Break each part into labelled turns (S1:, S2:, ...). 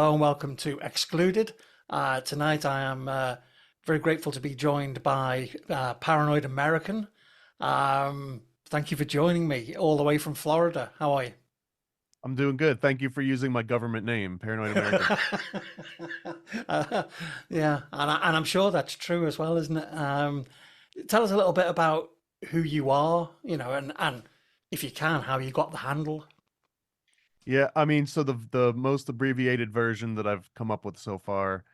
S1: Hello and welcome to Excluded. Tonight I am very grateful to be joined by Paranoid American. Thank you for joining me all the way from Florida. How are you?
S2: I'm doing good. Thank you for using my government name, Paranoid American.
S1: Uh, yeah, and I'm sure that's true as well, isn't it? Tell us a little bit about who you are, and if you can, how you got the handle.
S2: Yeah, I mean, so the most abbreviated version that I've come up with so far,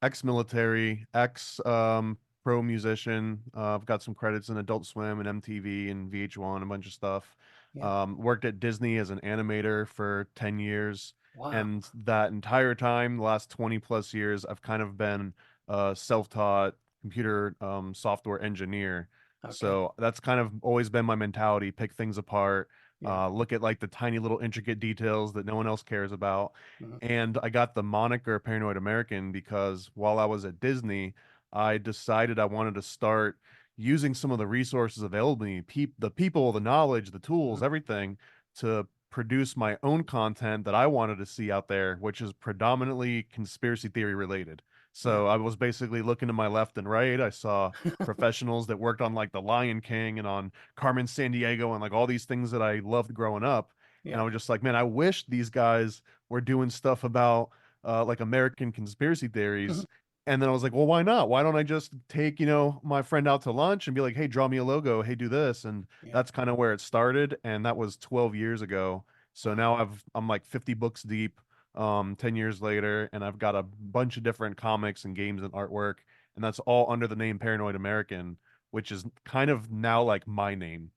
S2: ex-military, ex pro musician. I've got some credits in Adult Swim and MTV and VH1, a bunch of stuff.
S1: Yeah.
S2: Worked at Disney as an animator for 10 years,
S1: Wow.
S2: and that entire time, the last 20 plus years, I've kind of been a self-taught computer software engineer.
S1: Okay.
S2: So that's kind of always been my mentality, pick things apart,
S1: Yeah.
S2: look at like the tiny little intricate details that no one else cares about.
S1: Mhm.
S2: And I got the moniker Paranoid American because while I was at Disney, I decided I wanted to start using some of the resources available to me, the people, the knowledge, the tools,
S1: Mhm.
S2: everything to produce my own content that I wanted to see out there, which is predominantly conspiracy theory related.
S1: Yeah.
S2: So I was basically looking to my left and right. I saw professionals that worked on like The Lion King and on Carmen Sandiego and like all these things that I loved growing up. And
S1: Yeah.
S2: I was just like, man, I wish these guys were doing stuff about like American conspiracy
S1: Mhm.
S2: theories. And then I was like, well, why not? Why don't I just take, my friend out to lunch and be like, hey, draw me a logo. Hey, do this. And
S1: Yeah.
S2: that's kind of where it started. And that was 12 years ago. So
S1: Wow.
S2: now I'm like 50 books deep, 10 years later, and I've got a bunch of different comics and games and artwork. And that's all under the name Paranoid American, which is kind of now like my name.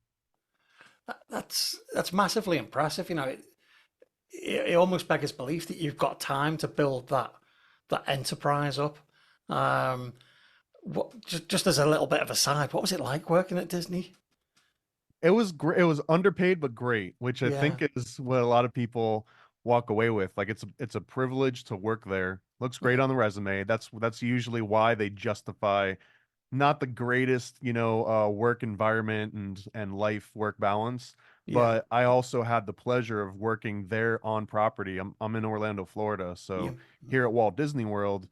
S1: That's massively impressive. It almost beggars belief that you've got time to build that enterprise up. Um, what just as a little bit of a side, what was it like working at Disney?
S2: It was great. It was underpaid but great, which I
S1: Yeah.
S2: think is what a lot of people walk away with. Like it's a privilege to work there. Looks great
S1: Yeah.
S2: on the resume. That's usually why they justify not the greatest, work environment and life work balance.
S1: Yeah.
S2: But I also had the pleasure of working there on property. I'm in Orlando, Florida.
S1: Yeah.
S2: So here at Walt Disney World,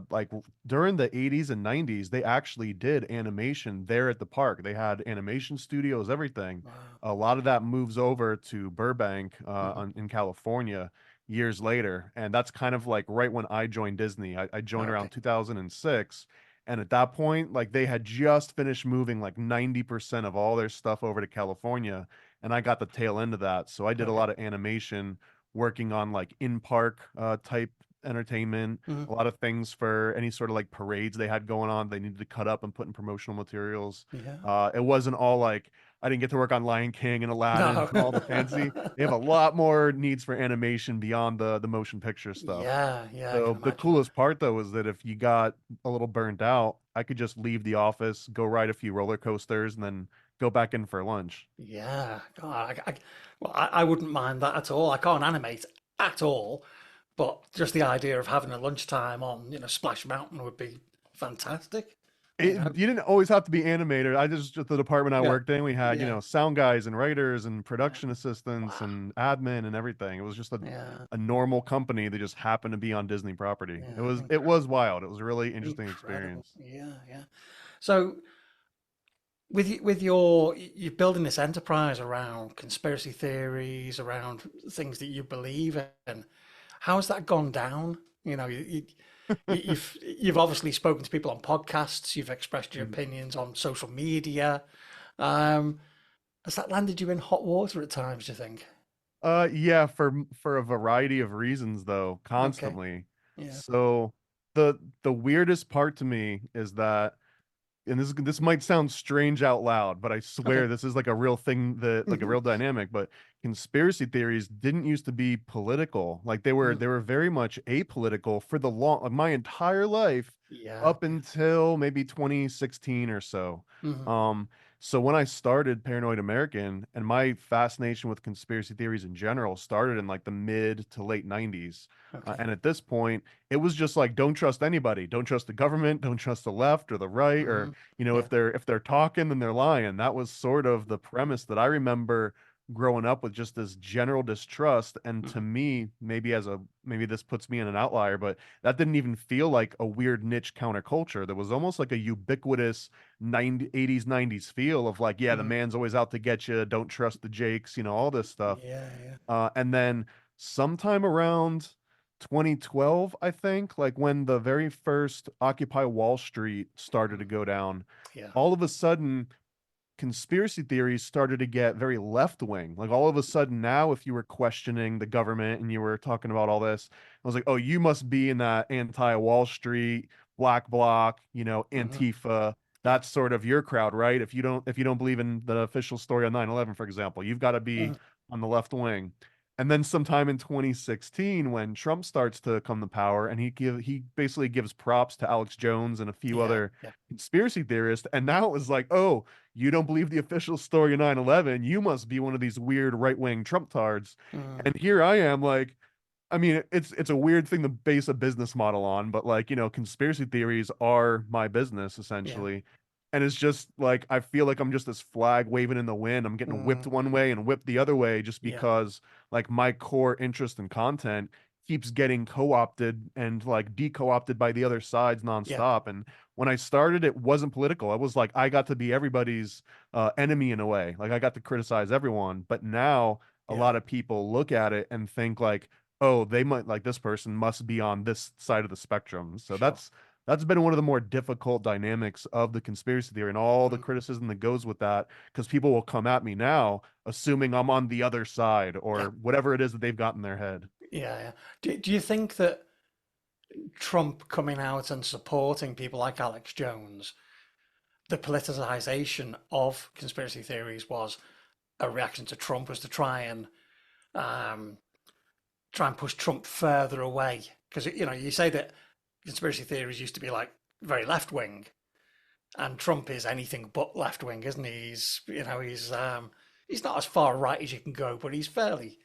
S2: like during the 80s and 90s, they actually did animation there at the park. They had animation studios, everything.
S1: Wow.
S2: A lot of that moves over to Burbank,
S1: Mhm.
S2: in California years later. And that's kind of like right when I joined Disney. I joined
S1: Okay.
S2: around 2006. And at that point, like they had just finished moving like 90% of all their stuff over to California. And I got the tail end of that. So I did a
S1: Okay.
S2: lot of animation working on like in park type entertainment,
S1: Mhm.
S2: a lot of things for any sort of like parades they had going on. They needed to cut up and put in promotional materials.
S1: Yeah.
S2: It wasn't all like I didn't get to work on Lion King and Aladdin
S1: No.
S2: and all the fancy. They have a lot more needs for animation beyond the motion picture stuff.
S1: Yeah. Yeah. I can
S2: So the
S1: imagine.
S2: coolest part though is that if you got a little burnt out, I could just leave the office, go ride a few roller coasters, and then go back in for lunch.
S1: Yeah. God, well, I wouldn't mind that at all. I can't animate at all, but just the idea of having a lunchtime on, Splash Mountain would be fantastic. You know?
S2: You didn't always have to be animated. I just the department I
S1: Yeah.
S2: worked in, we had,
S1: Yeah.
S2: sound guys and writers and
S1: Yeah.
S2: production assistants
S1: Wow.
S2: and admin and everything. It was just
S1: Yeah.
S2: a normal company that just happened to be on Disney property. It
S1: Yeah.
S2: was it was wild. It was a really interesting
S1: Incredible.
S2: experience.
S1: Yeah. Yeah. So with you're building this enterprise around conspiracy theories, around things that you believe in. How's that gone down? You've obviously spoken to people on podcasts. You've expressed your opinions on social media. Um, has that landed you in hot water at times, do you think?
S2: Yeah, for a variety of reasons though,
S1: Okay.
S2: constantly.
S1: Yeah.
S2: So the weirdest part to me is that, and this might sound strange out loud, but I
S1: Okay.
S2: swear this is like a real thing, that like a real dynamic, but conspiracy theories didn't used to be political. Like they were very much apolitical for the long like my entire life
S1: Yeah.
S2: up until maybe 2016 or so.
S1: Mhm.
S2: Um so when I started Paranoid American, and my fascination with conspiracy theories in general started in like the mid to late 90s.
S1: Okay.
S2: And at this point, it was just like don't trust anybody, don't trust the government, don't trust the left or the right, or
S1: Hmm. Yeah.
S2: if they're talking then they're lying. That was sort of the premise that I remember growing up with just this general distrust. And to
S1: Mhm.
S2: me, maybe this puts me in an outlier, but that didn't even feel like a weird niche counterculture. There was almost like a ubiquitous 80s, 90s feel of like, yeah, the
S1: Mhm.
S2: man's always out to get you, don't trust the Jakes, all this stuff.
S1: Yeah, yeah.
S2: And then sometime around 2012, I think, like when the very first Occupy Wall Street started to
S1: Mhm.
S2: go down,
S1: Yeah.
S2: all of a sudden conspiracy theories started to get very left wing. Like all of a sudden now, if you were questioning the government and you were talking about all this, I was like, oh, you must be in that anti Wall Street, black bloc,
S1: Mhm.
S2: Antifa.
S1: Yeah.
S2: That's sort of your crowd, right? If you don't believe in the official story on 9/11, for example, you've got to be
S1: Mhm.
S2: on the left wing. And then sometime in 2016, when Trump starts to come to power, and he basically gives props to Alex Jones and a few
S1: Yeah.
S2: other
S1: Yeah.
S2: conspiracy theorists, and now it was like, oh, you don't believe the official story of 9/11, you must be one of these weird right-wing Trump tards.
S1: Mm.
S2: And here I am like, I mean, it's a weird thing to base a business model on, but like, conspiracy theories are my business
S1: Yeah.
S2: essentially. And it's just like I feel like I'm just this flag waving in the wind. I'm getting whipped
S1: Mm.
S2: one way and whipped the other way just
S1: Yeah.
S2: because like my core interest and content keeps getting co-opted and like de-co-opted by the other sides
S1: Yeah.
S2: nonstop. And when I started, it wasn't political. I was like, I got to be everybody's enemy in a way. Like I got to criticize everyone. But now a
S1: Yeah.
S2: lot of people look at it and think like, oh, they might like this person must be on this side of the spectrum. So
S1: Sure.
S2: that's been one of the more difficult dynamics of the conspiracy theory and all the
S1: Mm.
S2: criticism that goes with that, because people will come at me now assuming I'm on the other side
S1: Yeah.
S2: or whatever it is that they've got in their head.
S1: Yeah. Yeah. Do you think that Trump coming out and supporting people like Alex Jones, the politicization of conspiracy theories was a reaction to Trump, was to um, try and push Trump further away? Because you say that conspiracy theories used to be like very left wing, and Trump is anything but left wing, isn't he? He's not as far right as you can go, but he's fairly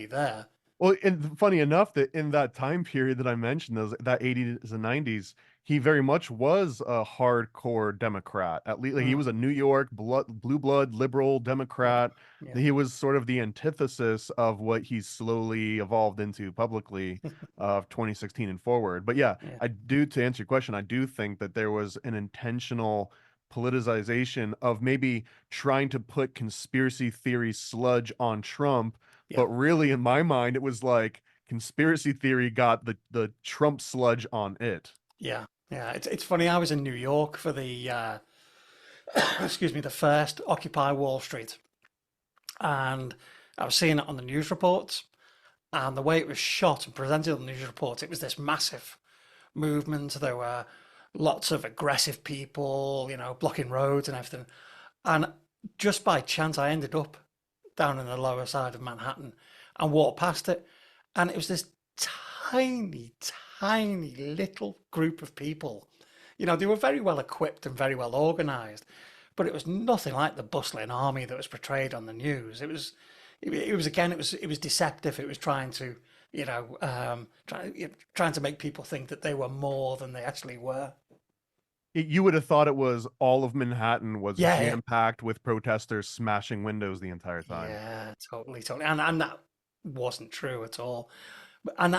S1: there.
S2: Well, and funny enough that in that time period that I mentioned, that 80s and 90s, he very much was a hardcore Democrat. At least like, he
S1: Mm,
S2: was a New York blue blood liberal
S1: yeah,
S2: Democrat.
S1: yeah,
S2: He was sort of the antithesis of what he's slowly evolved into publicly of 2016 and forward. But yeah,
S1: yeah,
S2: to answer your question, I do think that there was an intentional politicization of maybe trying to put conspiracy theory sludge on Trump,
S1: yeah,
S2: but really, in my mind, it was like conspiracy theory got the Trump sludge on it.
S1: yeah, yeah. It's funny. I was in New York for the excuse me, the first Occupy Wall Street, and I was seeing it on the news reports, and the way it was shot and presented on the news reports, it was this massive movement. There were lots of aggressive people, blocking roads and everything. And just by chance, I ended up down in the lower side of Manhattan and walked past it. And it was this tiny, tiny little group of people. They were very well equipped and very well organized, but it was nothing like the bustling army that was portrayed on the news. It was deceptive. It was trying to, trying to make people think that they were more than they actually were.
S2: You would have thought it was all of Manhattan was
S1: Yeah, yeah.
S2: jam-packed with protesters smashing windows the entire time.
S1: Yeah, totally, totally. And that wasn't true at all. And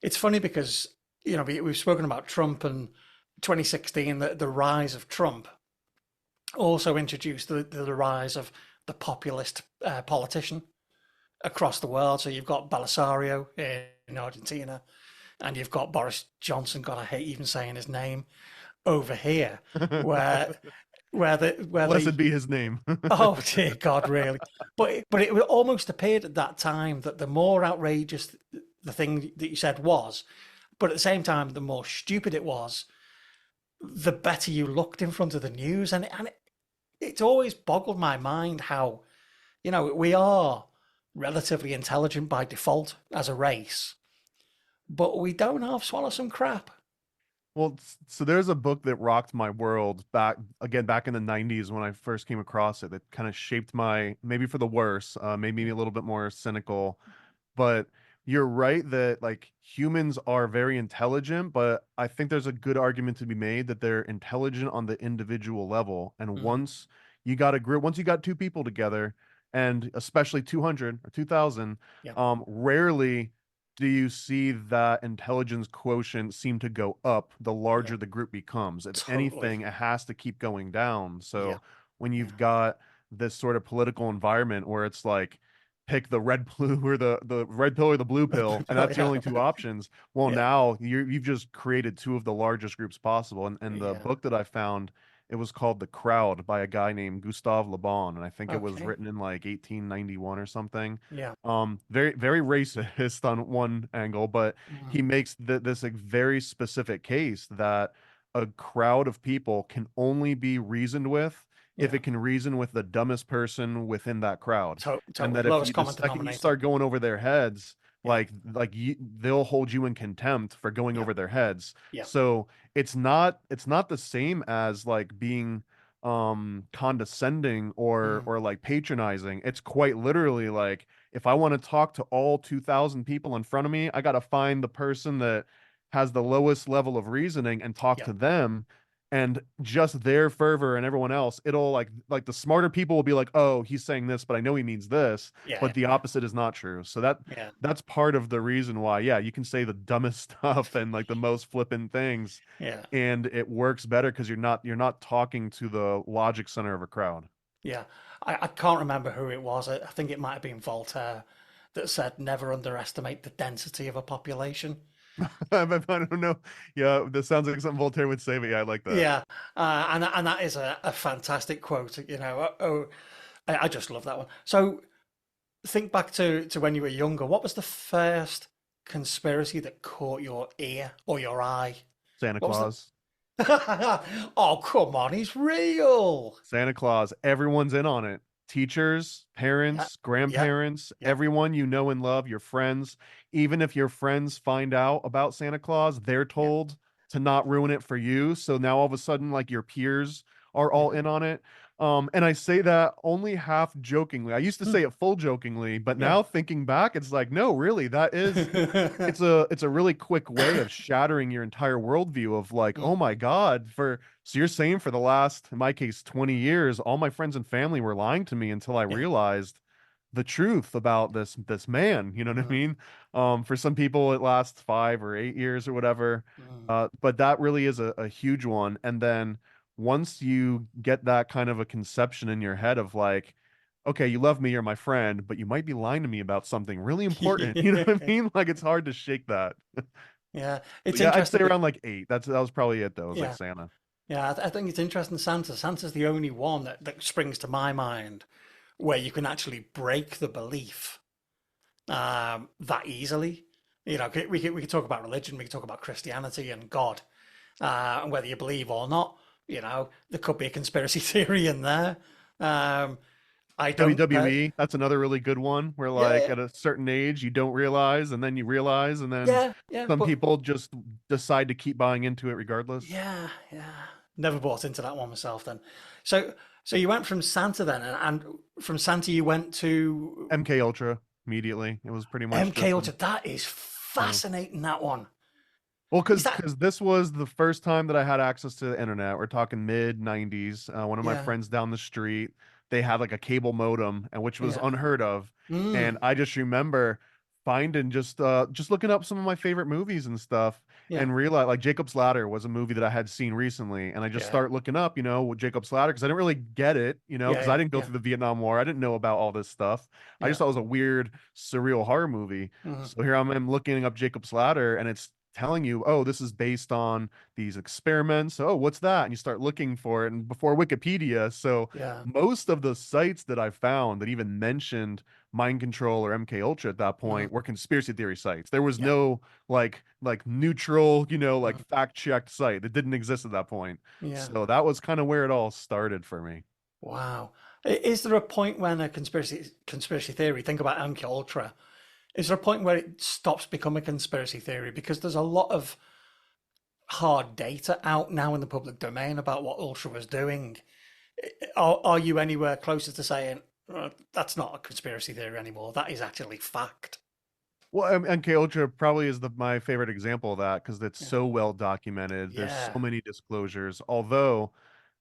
S1: it's funny because, we've spoken about Trump and 2016, the rise of Trump also introduced the rise of the populist politician across the world. So you've got Belisario in Argentina, and you've got Boris Johnson, God, I hate even saying his name, over here, where
S2: Blessed
S1: the
S2: be his name.
S1: oh dear God, really? But it almost appeared at that time that the more outrageous the thing that you said was, but at the same time, the more stupid it was, the better you looked in front of the news. It's always boggled my mind how, we are relatively intelligent by default as a race, but we don't half swallow some crap.
S2: Well, so there's a book that rocked my world back in the 90s when I first came across it that kind of shaped my, maybe for the worse, made me a little bit more cynical. But you're right that like humans are very intelligent, but I think there's a good argument to be made that they're intelligent on the individual level. And
S1: Mm,
S2: once you got two people together and especially 200 or 2000,
S1: Yeah.
S2: rarely do you see that intelligence quotient seem to go up the
S1: Yeah.
S2: larger the group becomes. If
S1: Totally.
S2: anything, it has to keep going down.
S1: Yeah.
S2: So when
S1: Yeah.
S2: you've got this sort of political environment where it's like pick the red blue or the red pill or the blue
S1: The
S2: pill,
S1: blue
S2: and
S1: pill.
S2: that's the
S1: Yeah.
S2: only two options. Well,
S1: Yeah.
S2: now you've just created two of the largest groups possible. And the
S1: Yeah.
S2: book that I found, it was called The Crowd by a guy named Gustave Le Bon, and I think it was
S1: Okay.
S2: written in like 1891 or something.
S1: Yeah.
S2: Very racist on one angle, but
S1: Mm.
S2: he makes this like very specific case that a crowd of people can only be reasoned with if
S1: Yeah.
S2: it can reason with the dumbest person within that crowd. And
S1: Totally.
S2: that if
S1: Lowest
S2: you the
S1: common
S2: second you
S1: denominator.
S2: start going over their heads,
S1: Yeah.
S2: they'll hold you in contempt for going
S1: Yeah.
S2: over their heads.
S1: Yeah.
S2: So it's not the same as like being condescending
S1: Mm.
S2: or like patronizing. It's quite literally like if I want to talk to all 2000 people in front of me, I got to find the person that has the lowest level of reasoning and talk
S1: Yeah.
S2: to them. And just their fervor and everyone else, it'll like the smarter people will be like, oh, he's saying this, but I know he means this.
S1: Yeah.
S2: But the opposite is not true. So
S1: Yeah.
S2: that's part of the reason why, yeah, you can say the dumbest stuff and like the most flippant things,
S1: Yeah.
S2: and it works better because you're not talking to the logic center of a crowd.
S1: Yeah. I can't remember who it was. I think it might have been Voltaire that said, never underestimate the density of a population.
S2: I don't know. Yeah, this sounds like something Voltaire would say, but yeah, I like that.
S1: Yeah. And that is a fantastic quote, you know. I just love that one. So think back to when you were younger. What was the first conspiracy that caught your ear or your eye?
S2: Santa
S1: What was the
S2: Claus.
S1: Oh, come on, he's real.
S2: Santa Claus, everyone's in on it. Teachers,
S1: Yeah,
S2: parents,
S1: yeah,
S2: grandparents,
S1: yeah,
S2: everyone you know and love, your friends. Even if your friends find out about Santa Claus, they're
S1: yeah,
S2: told to not ruin it for you. So now all of a sudden, like your peers are all
S1: yeah.
S2: in on it. And I say that only half jokingly. I used to
S1: Hmm,
S2: say it full jokingly, but
S1: yeah.
S2: now thinking back, it's like, no, really, that is it's a really quick way of shattering your entire worldview of like, oh my
S1: Mm,
S2: God, for so you're saying for the last, in my case, 20 years, all my friends and family were lying to me until I
S1: yeah.
S2: realized the truth about this man. You know what I
S1: Mm,
S2: mean? For some people it lasts 5 or 8 years or whatever.
S1: mm.
S2: But that really is a huge one. And then once you get that kind of a conception in your head of like, okay, you love me, you're my friend, but you might be lying to me about something really important. You know what I mean? Like it's hard to shake that.
S1: Yeah,
S2: So
S1: it's
S2: yeah, I'd say
S1: interesting that
S2: around like eight. That was probably it though. It was like
S1: yeah,
S2: Santa.
S1: yeah. I think it's interesting. Santa's the only one that springs to my mind where you can actually break the belief that easily. You know, we could talk about religion, we could talk about Christianity and God, and whether you believe or not. You know, there could be a conspiracy theory in there. Um, I don't.
S2: WWE, that's another really good one where like
S1: Yeah,
S2: at a certain age you don't realize and then you realize and then
S1: yeah, yeah.
S2: some
S1: But
S2: people just decide to keep buying into it regardless.
S1: yeah, yeah. Never bought into that one myself. Then, so so you went from Santa then, and from Santa you went to
S2: MK Ultra immediately. It was pretty much
S1: MK
S2: just
S1: Ultra. That is
S2: yeah.
S1: fascinating. That one
S2: Well,
S1: is that.
S2: because this was the first time that I had access to the internet. We're talking mid 90s. One of my
S1: Yeah,
S2: friends down the street, they had like a cable modem, and which was
S1: yeah.
S2: unheard of. And
S1: Mm,
S2: I just remember finding just looking up some of my favorite movies and stuff,
S1: yeah,
S2: and realize like Jacob's Ladder was a movie that I had seen recently, and I just
S1: yeah,
S2: start looking up, with Jacob's Ladder because I didn't really get it,
S1: yeah,
S2: because
S1: yeah,
S2: I didn't go
S1: yeah,
S2: through the Vietnam War. I didn't know about all this stuff. I just
S1: yeah.
S2: thought it was a weird, surreal horror movie.
S1: Mm,
S2: So here I'm looking up Jacob's Ladder, and it's telling you, oh, this is based on these experiments. Oh, what's that? And you start looking for it, and before Wikipedia. So
S1: yeah.
S2: most of the sites that I found that even mentioned mind control or MK Ultra at that
S1: Mm,
S2: point were conspiracy theory sites. There was
S1: yeah.
S2: no like neutral, like
S1: Mm,
S2: fact checked site that didn't exist at that point.
S1: yeah.
S2: So that was kind of where it all started for me.
S1: Wow. Is there a point when a conspiracy theory, think about MK Ultra, is there a point where it stops becoming a conspiracy theory because there's a lot of hard data out now in the public domain about what Ultra was doing? Are you anywhere closer to saying that's not a conspiracy theory anymore? That is actually fact.
S2: Well, MK Ultra probably is my favorite example of that because it's
S1: Yeah.
S2: so well documented. There's so
S1: Yeah.
S2: many disclosures. Although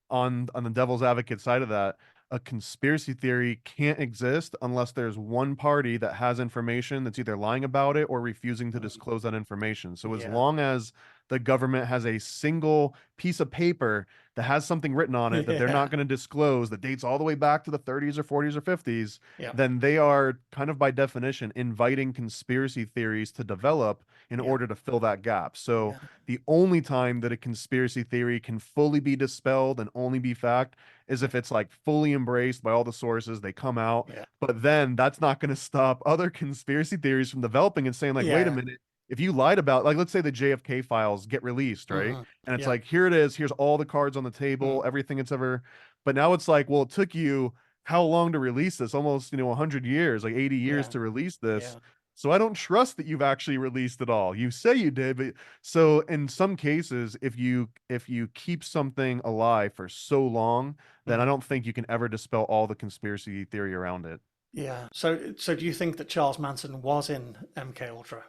S2: on the devil's advocate side of that, a conspiracy theory can't exist unless there's one party that has information that's either lying about it or refusing to
S1: Mm.
S2: disclose that information. So as
S1: Yeah.
S2: long as the government has a single piece of paper that has something written on it that they're not
S1: Yeah.
S2: going to disclose that dates all the way back to the 30s or 40s or 50s,
S1: Yeah.
S2: then they are kind of by definition inviting conspiracy theories to develop in
S1: Yeah.
S2: order to fill that gap. So
S1: Yeah.
S2: the only time that a conspiracy theory can fully be dispelled and only be fact is if it's like fully embraced by all the sources, they come out.
S1: Yeah.
S2: But then that's not going to stop other conspiracy theories from developing and saying, like, wait a
S1: Yeah.
S2: minute, if you lied about, like, let's say the JFK files get released, right?
S1: Hmm.
S2: And it's
S1: Yeah.
S2: like, here it is, here's all the cards on the table,
S1: Mm.
S2: everything it's ever. But now it's like, well, it took you how long to release this? Almost, 100 years, like 80 years
S1: Yeah.
S2: to release this.
S1: Yeah.
S2: So I don't trust that you've actually released it all. You say you did, but so in some cases, if you keep something alive for so long, then I
S1: Mm.
S2: don't think you can ever dispel all the conspiracy theory around it.
S1: Yeah. So do you think that Charles Manson was in MK Ultra?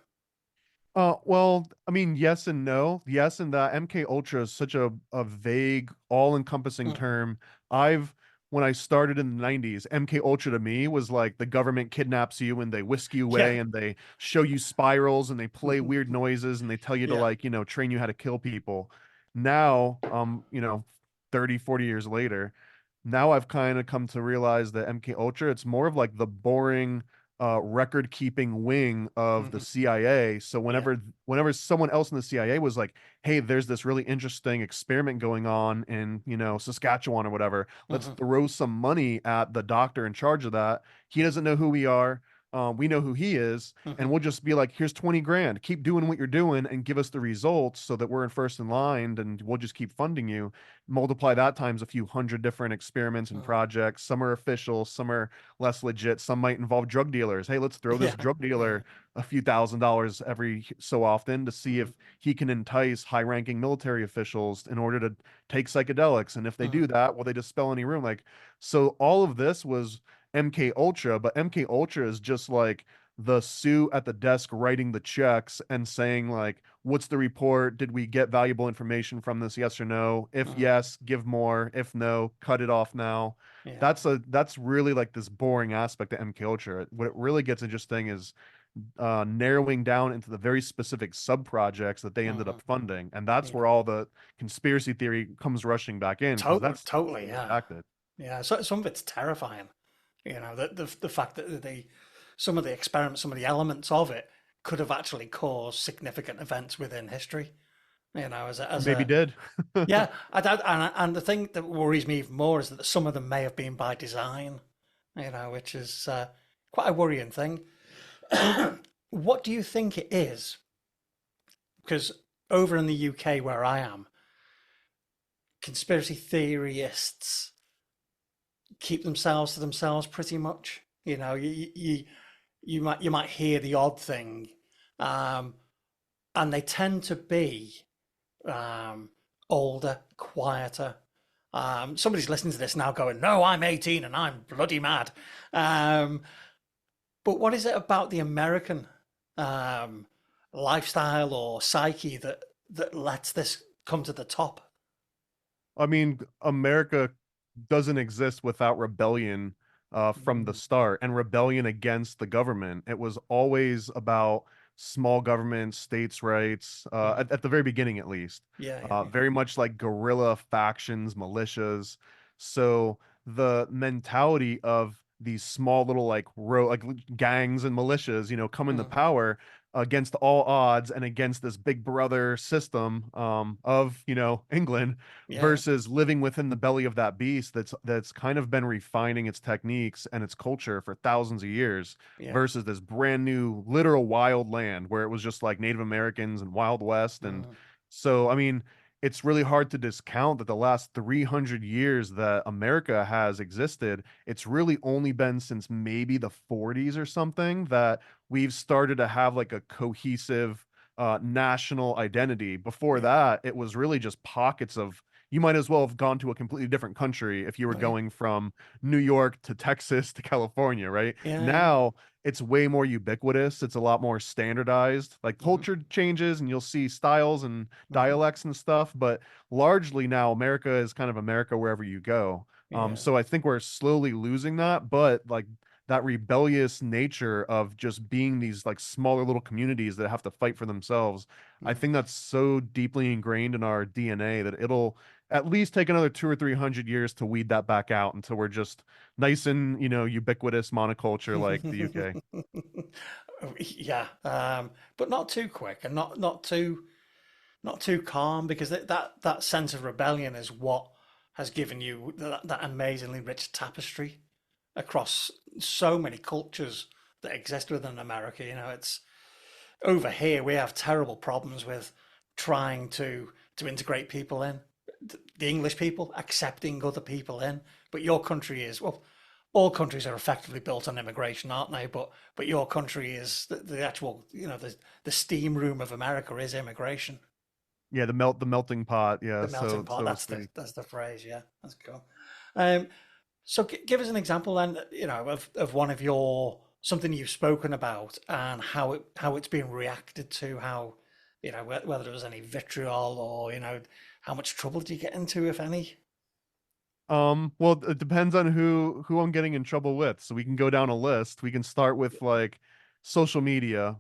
S2: Well, I mean, yes and no. Yes, in that MK Ultra is such a vague, all-encompassing
S1: Mm.
S2: term. I've when I started in the 90s, MK Ultra to me was like the government kidnaps you and they whisk you
S1: Yeah.
S2: away and they show you spirals and they play weird noises and they tell you to
S1: Yeah.
S2: like, train you how to kill people. Now, 30, 40 years later, now I've kind of come to realize that MK Ultra, it's more of like the boring record keeping wing of the
S1: Hmm.
S2: CIA. So
S1: Yeah.
S2: whenever someone else in the CIA was like, "Hey, there's this really interesting experiment going on in, Saskatchewan or whatever. Let's
S1: Hmm.
S2: throw some money at the doctor in charge of that. He doesn't know who we are. We know who he is, and
S1: Hmm.
S2: we'll just be like, here's 20 grand. Keep doing what you're doing and give us the results so that we're in first in line, and we'll just keep funding you. Multiply that times a few hundred different experiments and
S1: Hmm.
S2: projects. Some are official, some are less legit. Some might involve drug dealers. Hey, let's throw this
S1: Yeah.
S2: drug
S1: Yeah.
S2: dealer a few $1,000s every so often to see
S1: Hmm.
S2: if he can entice high-ranking military officials in order to take psychedelics. And if they
S1: Hmm.
S2: do that, will they dispel any room? Like, so all of this was MK Ultra, but MK Ultra is just like the Sue at the desk writing the checks and saying like, what's the report? Did we get valuable information from this? Yes or no? If
S1: Hmm.
S2: yes, give more. If no, cut it off now.
S1: Yeah.
S2: That's really like this boring aspect of MK Ultra. What it really gets interesting is narrowing down into the very specific sub projects that they ended
S1: Hmm.
S2: up funding, and that's
S1: Yeah.
S2: where all the conspiracy theory comes rushing back in because that's
S1: Totally.
S2: what
S1: Yeah.
S2: attacked it.
S1: Yeah. So some of it's terrifying. The fact that some of the experiments, some of the elements of it could have actually caused significant events within history. As
S2: Maybe
S1: a
S2: did.
S1: yeah, and the thing that worries me even more is that some of them may have been by design. Which is quite a worrying thing. What do you think it is? Because over in the UK where I am, conspiracy theorists keep themselves to themselves pretty much. You might hear the odd thing, um, and they tend to be um, older, quieter. Somebody's listening to this now going, "No, I'm 18 and I'm bloody mad." Um, but what is it about the American um, lifestyle or psyche that lets this come to the top?
S2: I mean, America doesn't exist without rebellion from the
S1: Mm.
S2: start and rebellion against the government. It was always about small government, states' rights,
S1: Mhm.
S2: at the very beginning, at least.
S1: Yeah, yeah, yeah.
S2: Very much like guerrilla factions, militias. So the mentality of these small little like gangs and militias, coming to
S1: Mhm.
S2: power against all odds and against this big brother system of England
S1: Yeah, yeah,
S2: versus living within the belly of that beast that's kind of been refining its techniques and its culture for thousands of years
S1: yeah.
S2: versus this brand new literal wild land where it was just like Native Americans and Wild West. And
S1: Mhm.
S2: so I mean it's really hard to discount that the last 300 years that America has existed, it's really only been since maybe the 40s or something that we've started to have like a cohesive national identity. Before
S1: Yeah,
S2: that, it was really just pockets of, you might as well have gone to a completely different country if you were
S1: Oh, yeah.
S2: going from New York to Texas to California, right?
S1: Yeah, yeah.
S2: Now it's way more ubiquitous. It's a lot more standardized. Like
S1: Hmm.
S2: culture changes and you'll see styles and
S1: Hmm.
S2: dialects and stuff, but largely now America is kind of America wherever you go.
S1: Yeah.
S2: So I think we're slowly losing that, but like that rebellious nature of just being these like smaller little communities that have to fight for themselves. I
S1: Mm.
S2: think that's so deeply ingrained in our DNA that it'll at least take another 2 or 300 years to weed that back out until we're just nice and, ubiquitous monoculture like the UK.
S1: Yeah, but not too quick and not too calm because that sense of rebellion is what has given you that amazingly rich tapestry across so many cultures that exist within America. You know, it's over here we have terrible problems with trying to integrate people in, the English people accepting other people in, but your country is well. All countries are effectively built on immigration, aren't they? But your country is the actual, the steam room of America is immigration.
S2: Yeah, the melting pot. Yeah,
S1: The melting
S2: so
S1: pot.
S2: so to
S1: That's
S2: speak.
S1: the phrase. Yeah, that's cool. Um, so give us an example then, of one of your something you've spoken about and how it's been reacted to, how whether there was any vitriol or how much trouble do you get into, if any?
S2: Well, it depends on who I'm getting in trouble with. So we can go down a list. We can start with like social media,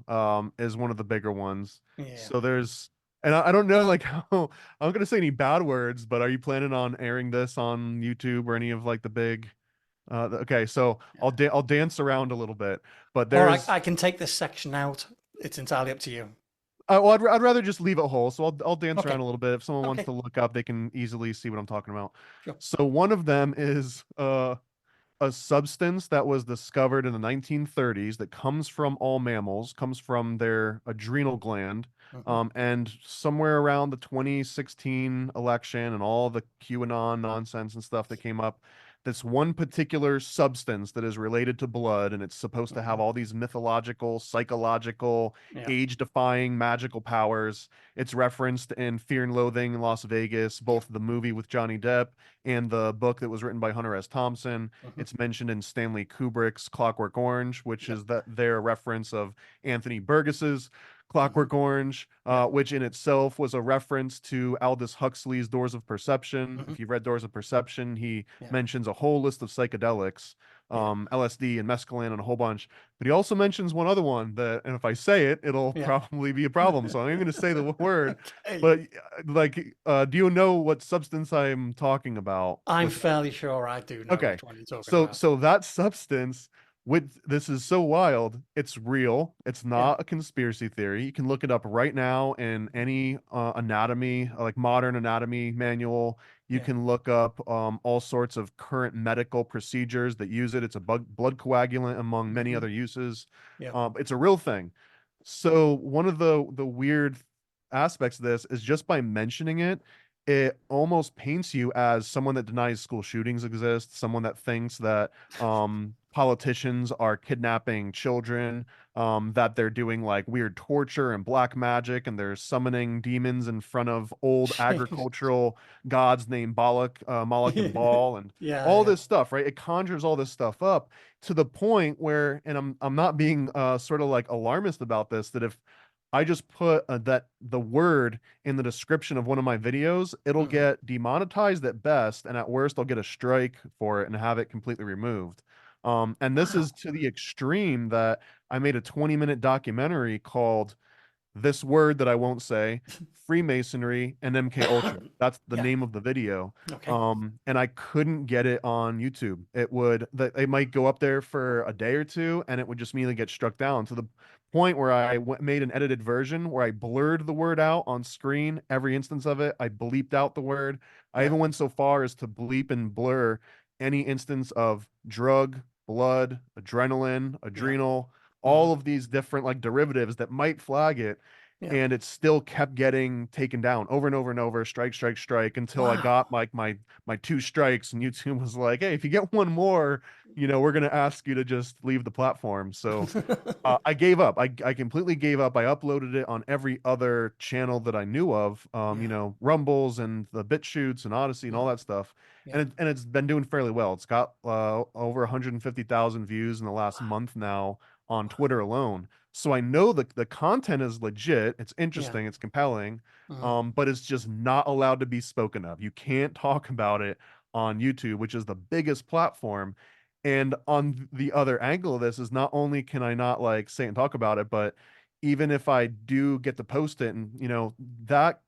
S2: is one of the bigger ones.
S1: Yeah.
S2: So there's, and I don't know like how I'm gonna say any bad words, but are you planning on airing this on YouTube or any of like the big? Okay, so
S1: Yeah.
S2: I'll dance around a little bit, but
S1: Or I,
S2: there's
S1: I can take this section out. It's entirely up to you.
S2: well, I'd rather just leave it whole. So I'll dance around
S1: Okay.
S2: a little bit. If someone wants
S1: Okay.
S2: to look up, they can easily see what I'm talking about.
S1: Sure.
S2: So one of them is a substance that was discovered in the 1930s that comes from all mammals, comes from their adrenal gland.
S1: Hmm.
S2: And somewhere around the 2016 election and all the QAnon nonsense and stuff that came up, this one particular substance that is related to blood, and it's supposed to have
S1: Hmm.
S2: all these mythological, psychological,
S1: Yeah.
S2: age-defying magical powers. It's referenced in Fear and Loathing in Las Vegas,
S1: Yeah.
S2: both the movie with Johnny Depp and the book that was written by Hunter S. Thompson.
S1: Hmm.
S2: It's mentioned in Stanley Kubrick's Clockwork Orange, which
S1: Yep.
S2: is that their reference of Anthony Burgess's
S1: Hmm.
S2: Clockwork Orange,
S1: Yeah.
S2: which in itself was a reference to Aldous Huxley's Doors of Perception.
S1: Hmm.
S2: If you've read Doors of Perception, he
S1: Yeah.
S2: mentions a whole list of psychedelics,
S1: Yeah.
S2: LSD and mescaline and a whole bunch. But he also mentions one other one that, and if I say it, it'll
S1: Yeah.
S2: probably be a problem. So I'm even going to say the word.
S1: Okay.
S2: But like, do you know what substance I'm talking about
S1: I'm
S2: with
S1: fairly sure I do know
S2: Okay.
S1: which one you're talking
S2: So
S1: about.
S2: that substance with this is so wild. It's real. It's
S1: Yeah.
S2: not a conspiracy theory. You can look it up right now in any anatomy, like modern anatomy manual. You
S1: Yeah.
S2: can look up all sorts of current medical procedures that use it. It's a blood coagulant among many
S1: Hmm.
S2: other uses.
S1: Yeah.
S2: It's a real thing. So one of the weird aspects of this is just by mentioning it, it almost paints you as someone that denies school shootings exist, someone that thinks that politicians are kidnapping children, that they're doing like weird torture and black magic, and they're summoning demons in front of old
S1: Jeez.
S2: agricultural gods named Balak, Moloch, and Baal, and
S1: Yeah.
S2: all
S1: Yeah.
S2: this stuff, right? It conjures all this stuff up to the point where, and I'm not being sort of like alarmist about this, that if I just put that the word in the description of one of my videos, it'll
S1: Hmm.
S2: get demonetized at best, and at worst, I'll get a strike for it and have it completely removed. And this is
S1: Wow.
S2: to the extreme that I made a 20-minute documentary called this word that I won't say, Freemasonry and MK Ultra. That's the
S1: Yeah.
S2: name of the video.
S1: Okay.
S2: And I couldn't get it on YouTube. It would that it might go up there for a day or two, and it would just immediately get struck down to the point where I made an edited version where I blurred the word out on screen every instance of it. I bleeped out the word. I
S1: Yeah.
S2: even went so far as to bleep and blur any instance of drug, blood, adrenaline,
S1: Yeah.
S2: adrenal,
S1: Hmm.
S2: all of these different like derivatives that might flag it.
S1: Yeah.
S2: and it still kept getting taken down over and over and over, strike, strike, strike, until I got
S1: Wow.
S2: like my two strikes, and YouTube was like, "Hey, if you get one more, we're gonna ask you to just leave the platform." So I gave up. I completely gave up. I uploaded it on every other channel that I knew of,
S1: Yeah.
S2: Rumbles and the BitChutes and Odyssey and all
S1: Mm.
S2: that stuff,
S1: Yeah.
S2: and it's been doing fairly well. It's got over 150,000 views in the last month now on
S1: Wow.
S2: Twitter alone. So I know the content is legit. It's
S1: Yeah.
S2: interesting. It's compelling,
S1: Mm.
S2: but it's just not allowed to be spoken of. You can't talk about it on YouTube, which is the biggest platform. And on the other angle of this is not only can I not like say and talk about it, but even if I do get to post it, and that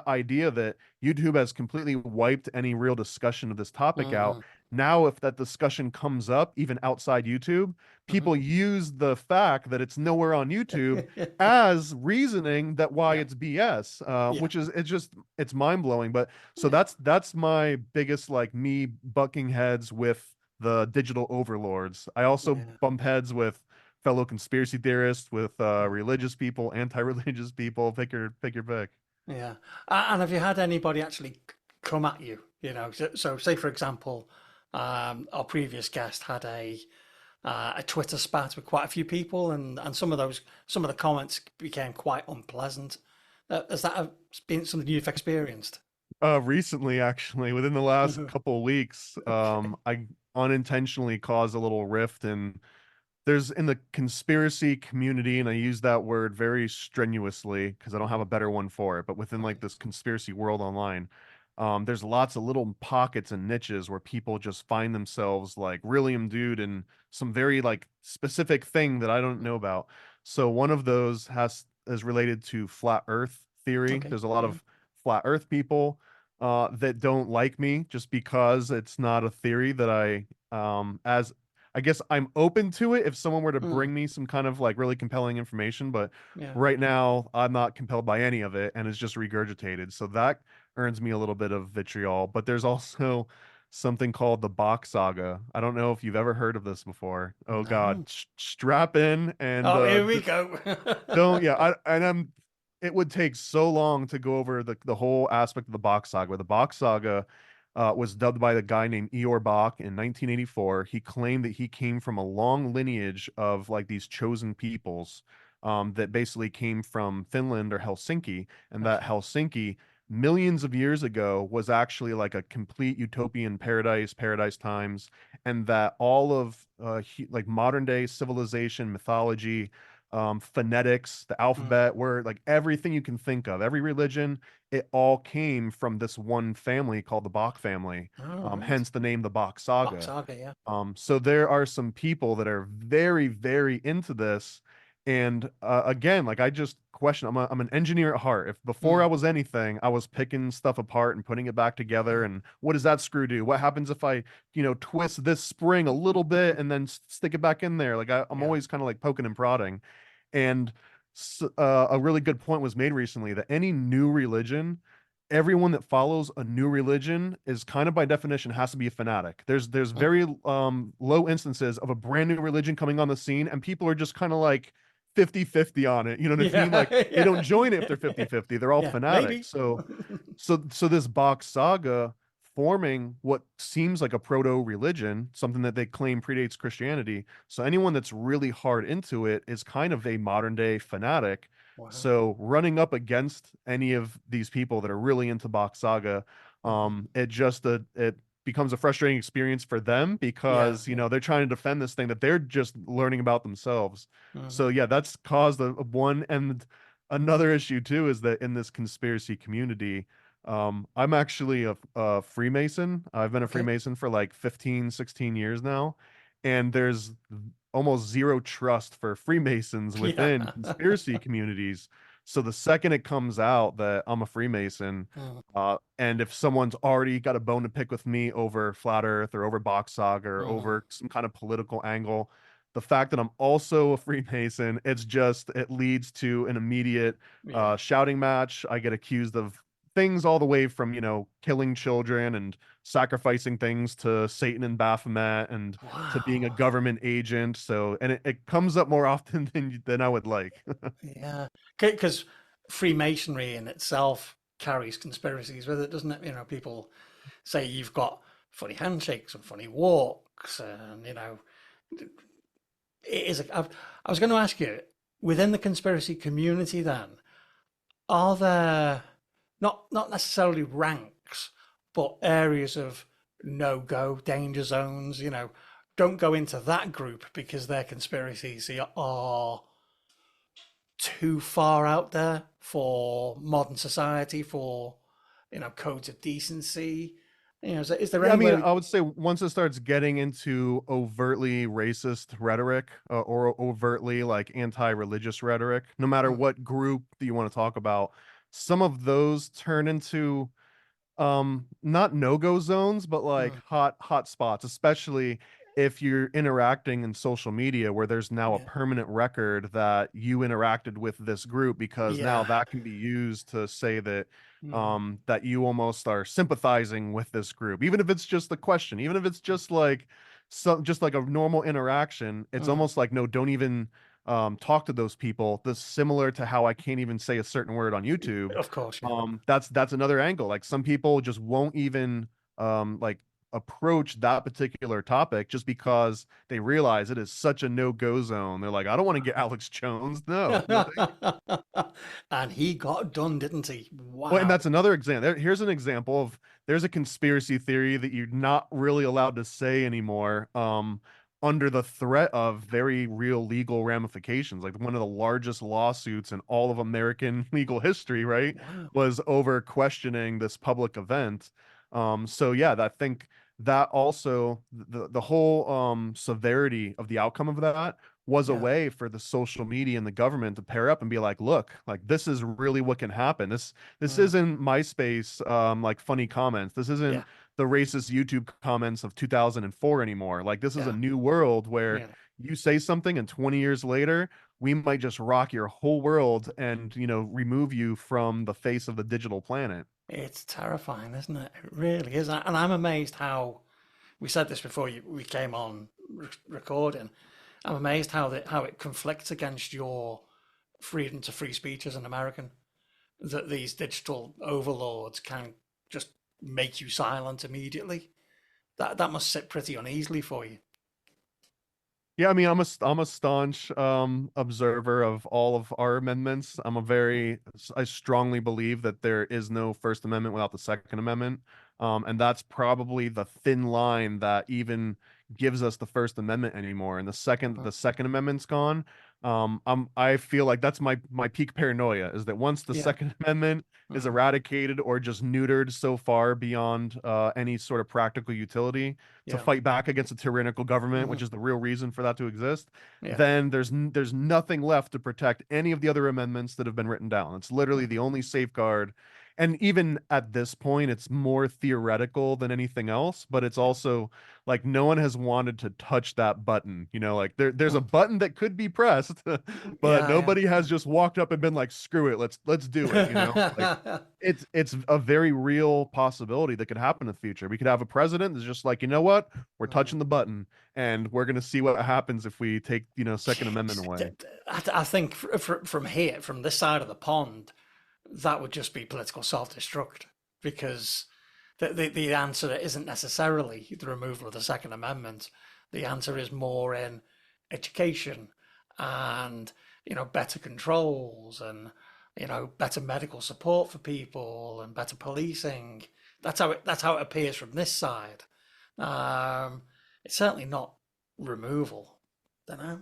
S2: idea that YouTube has completely wiped any real discussion of this topic out.
S1: Mm.
S2: Now, if that discussion comes up even outside YouTube,
S1: Mhm.
S2: people use the fact that it's nowhere on YouTube as reasoning that why
S1: Yeah.
S2: it's BS,
S1: Yeah.
S2: which is it's mind blowing. But so
S1: Yeah.
S2: that's my biggest like me bucking heads with the digital overlords. I also
S1: Yeah.
S2: bump heads with fellow conspiracy theorists, with
S1: Mm.
S2: religious people, anti-religious people. Pick your pick.
S1: Yeah. And have you had anybody actually come at you? So say for example, our previous guest had a Twitter spat with quite a few people, and some of the comments became quite unpleasant. Has that been something you've experienced?
S2: Recently, actually, within the last couple of weeks,
S1: Okay.
S2: I unintentionally caused a little rift, and there's in the conspiracy community, and I use that word very strenuously because I don't have a better one for it, but within like
S1: Mhm.
S2: this conspiracy world online, there's lots of little pockets and niches where people just find themselves like really imbued in some very like specific thing that I don't know about. So one of those has is related to flat Earth theory.
S1: Okay.
S2: There's a lot
S1: Yeah.
S2: of flat Earth people that don't like me just because it's not a theory that as I guess I'm open to it if someone were to
S1: Mm.
S2: bring me some kind of like really compelling information, but
S1: Yeah.
S2: right now I'm not compelled by any of it and it's just regurgitated. So that earns me a little bit of vitriol. But there's also something called the Bach saga. I don't know if you've ever heard of this before. Oh God,
S1: No.
S2: strap in and
S1: Oh, here we go.
S2: don't yeah, it would take so long to go over the whole aspect of the Bach saga. Where the Bach saga was dubbed by the guy named Eeyore Bach in 1984. He claimed that he came from a long lineage of like these chosen peoples that basically came from Finland or Helsinki, and that
S1: Okay.
S2: Helsinki millions of years ago was actually like a complete utopian paradise times, and that all of like modern day civilization, mythology, phonetics, the
S1: Mm.
S2: alphabet, where like everything you can think of, every religion, it all came from this one family called the Bach family.
S1: All right.
S2: Hence the name the Bach
S1: Box
S2: Saga.
S1: Saga, yeah.
S2: So there are some people that are very, very into this. And again, like I just question, I'm an engineer at heart. If before I
S1: Mm.
S2: was anything, I was picking stuff apart and putting it back together.
S1: Yeah.
S2: And what does that screw do? What happens if I, twist this spring a little bit and then stick it back in there? Like I'm
S1: Yeah.
S2: always kind of like poking and prodding. And a really good point was made recently that any new religion, everyone that follows a new religion is kind of by definition has to be a fanatic. There's
S1: Mm.
S2: very low instances of a brand new religion coming on the scene and people are just kind of like 50-50 on it. You know what I mean?
S1: Yeah.
S2: Like they don't
S1: Yeah.
S2: join it if they're 50-50. They're all
S1: Yeah.
S2: fanatics.
S1: Maybe.
S2: So this Bach saga forming what seems like a proto religion, something that they claim predates Christianity. So anyone that's really hard into it is kind of a modern day fanatic.
S1: Wow.
S2: So running up against any of these people that are really into Bach saga,
S1: Mhm.
S2: it becomes a frustrating experience for them
S1: Yeah.
S2: because
S1: Yeah.
S2: they're trying to defend this thing that they're just learning about themselves. So
S1: Mhm.
S2: yeah, that's caused a one. And another issue too is that in this conspiracy community, I'm actually a Freemason. I've been a
S1: Okay.
S2: Freemason for like 15, 16 years now, and there's almost zero trust for Freemasons
S1: Yeah.
S2: within conspiracy communities. So the second it comes out that I'm a Freemason,
S1: Mhm.
S2: and if someone's already got a bone to pick with me over Flat Earth or over Box Saga or
S1: Mhm.
S2: over some kind of political angle, the fact that I'm also a Freemason, it leads to an immediate
S1: Yeah.
S2: shouting match. I get accused of things all the way from, killing children and sacrificing things to Satan and Baphomet and to being a
S1: Wow.
S2: government agent. So, and it comes up more often than I would like.
S1: Yeah. Because Freemasonry in itself carries conspiracies with it, doesn't it? You know, people say you've got funny handshakes and funny walks, and you know, it is. I was going to ask you, within the conspiracy community, then, are there not necessarily ranks, but areas of no go, danger zones? You know, don't go into that group because their conspiracies are too far out there for modern society, for you know, codes of decency. You know, is there
S2: Yeah, I
S1: any
S2: mean,
S1: way?
S2: I would say once it starts getting into overtly racist rhetoric, or overtly like anti-religious rhetoric, no matter
S1: Mm,
S2: what group that you want to talk about, some of those turn into not no-go zones, but like
S1: mm,
S2: hot spots, especially if you're interacting in social media where there's now a
S1: yeah,
S2: permanent record that you interacted with this group, because now
S1: yeah,
S2: that can be used to say that
S1: mm,
S2: that you almost are sympathizing with this group, even if it's just a question, even if it's just like just like a normal interaction. It's
S1: mm.
S2: almost like, no, don't even talk to those people. This similar to how I can't even say a certain word on YouTube.
S1: Of course, yeah.
S2: That's another angle. Like some people just won't even like approach that particular topic just because they realize it is such a no-go zone. They're like, I don't want to get Alex Jones. No, no.
S1: And he got done, didn't he?
S2: Well, and
S1: Wow.
S2: that's another example. Here's an example of there's a conspiracy theory that you're not really allowed to say anymore, under the threat of very real legal ramifications. Like one of the largest lawsuits in all of American legal history, right,
S1: Wow.
S2: was over questioning this public event. So yeah, I think that also the whole severity of the outcome of that was a
S1: Yeah.
S2: way for the social media and the government to pair up and be like, look, like this is really what can happen. This
S1: Mm,
S2: isn't MySpace, like funny comments. This
S1: yeah.
S2: isn't the racist YouTube comments of 2004 anymore. Like this is a
S1: Yeah.
S2: new world where
S1: Yeah.
S2: you say something and 20 years later, we might just rock your whole world and, remove you from the face of the digital planet.
S1: It's terrifying, isn't it? It really is. And I'm amazed how we said this before we came on recording. I'm amazed how it conflicts against your freedom to free speech as an American. That these digital overlords can just make you silent immediately. That must sit pretty uneasily for you.
S2: Yeah, I mean, I'm a staunch observer of all of our amendments. I strongly believe that there is no First Amendment without the Second Amendment. And that's probably the thin line that even gives us the First Amendment anymore. And the second
S1: Mm,
S2: the Second Amendment's gone, I feel like that's my peak paranoia, is that once the
S1: yeah.
S2: Second Amendment is
S1: Mm,
S2: eradicated or just neutered so far beyond any sort of practical utility to
S1: yeah.
S2: fight back against a tyrannical government,
S1: Hmm.
S2: which is the real reason for that to exist,
S1: Yeah.
S2: then there's nothing left to protect any of the other amendments that have been written down. It's literally the
S1: Hmm.
S2: only safeguard. And even at this point, it's more theoretical than anything else, but it's
S1: Yeah.
S2: also like no one has wanted to touch that button. Like there's a
S1: Mm.
S2: button that could be pressed, but
S1: Yeah.
S2: nobody has just walked up and been like, screw it, let's do it, Like
S1: Yeah.
S2: it's a very real possibility that could happen in the future. We could have a president that's just like, you know what? We're
S1: Mm.
S2: touching the button and we're going to see what happens if we take, Second Amendment away.
S1: I think from here, from this side of the pond, that would just be political self-destruct because the answer isn't necessarily the removal of the Second Amendment. The answer is more in education and better controls and better medical support for people and better policing. That's how it appears from this side. Um, it's certainly not removal. Don't know.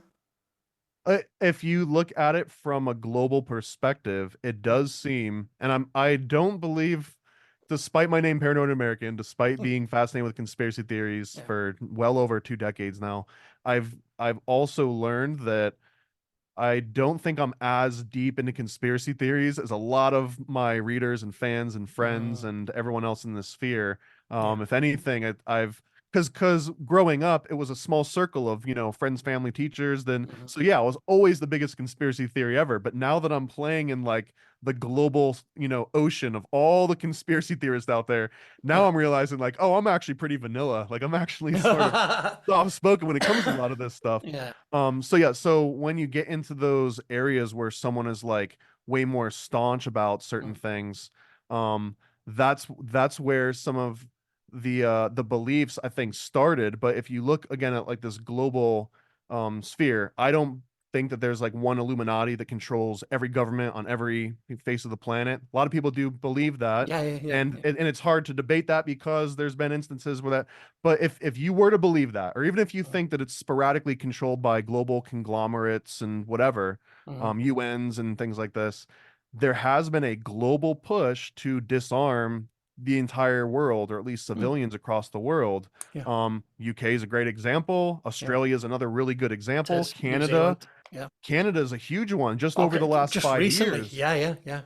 S2: If you look at it from a global perspective, it
S1: Mm,
S2: does seem, and I don't believe, despite my name Paranoid American, despite
S1: mm,
S2: being fascinated with conspiracy theories
S1: yeah.
S2: for well over 2 decades now, I've also learned that I don't think I'm as deep into conspiracy theories as a lot of my readers and fans and friends
S1: Mm,
S2: and everyone else in this sphere.
S1: yeah.
S2: If anything, I've because growing up, it was a small circle of friends, family, teachers. Then
S1: Mhm.
S2: so yeah, I was always the biggest conspiracy theory ever. But now that I'm playing in like the global ocean of all the conspiracy theorists out there, now
S1: Yeah.
S2: I'm realizing like, oh, I'm actually pretty vanilla. Like I'm actually sort of soft spoken when it comes to a lot of this stuff.
S1: Yeah.
S2: So yeah, so when you get into those areas where someone is like way more staunch about certain
S1: mm,
S2: things. Um, that's where some of the beliefs I think started. But if you look again at like this global sphere, I don't think that there's like one Illuminati that controls every government on every face of the planet. A lot of people do believe that,
S1: yeah, yeah, yeah,
S2: and
S1: yeah.
S2: and it's hard to debate that because there's been instances where that. But if you were to believe that, or even if you
S1: Mm,
S2: think that it's sporadically controlled by global conglomerates and whatever,
S1: mm,
S2: UNs and things like this, there has been a global push to disarm the entire world, or at least
S1: mm,
S2: civilians across the world.
S1: yeah,
S2: UK is a great example.
S1: yeah.
S2: Australia is another really good example.
S1: Tis New Zealand. Yeah.
S2: Canada is a huge one just over
S1: Okay,
S2: the last
S1: just
S2: five
S1: recently.
S2: years.
S1: Yeah, yeah, yeah.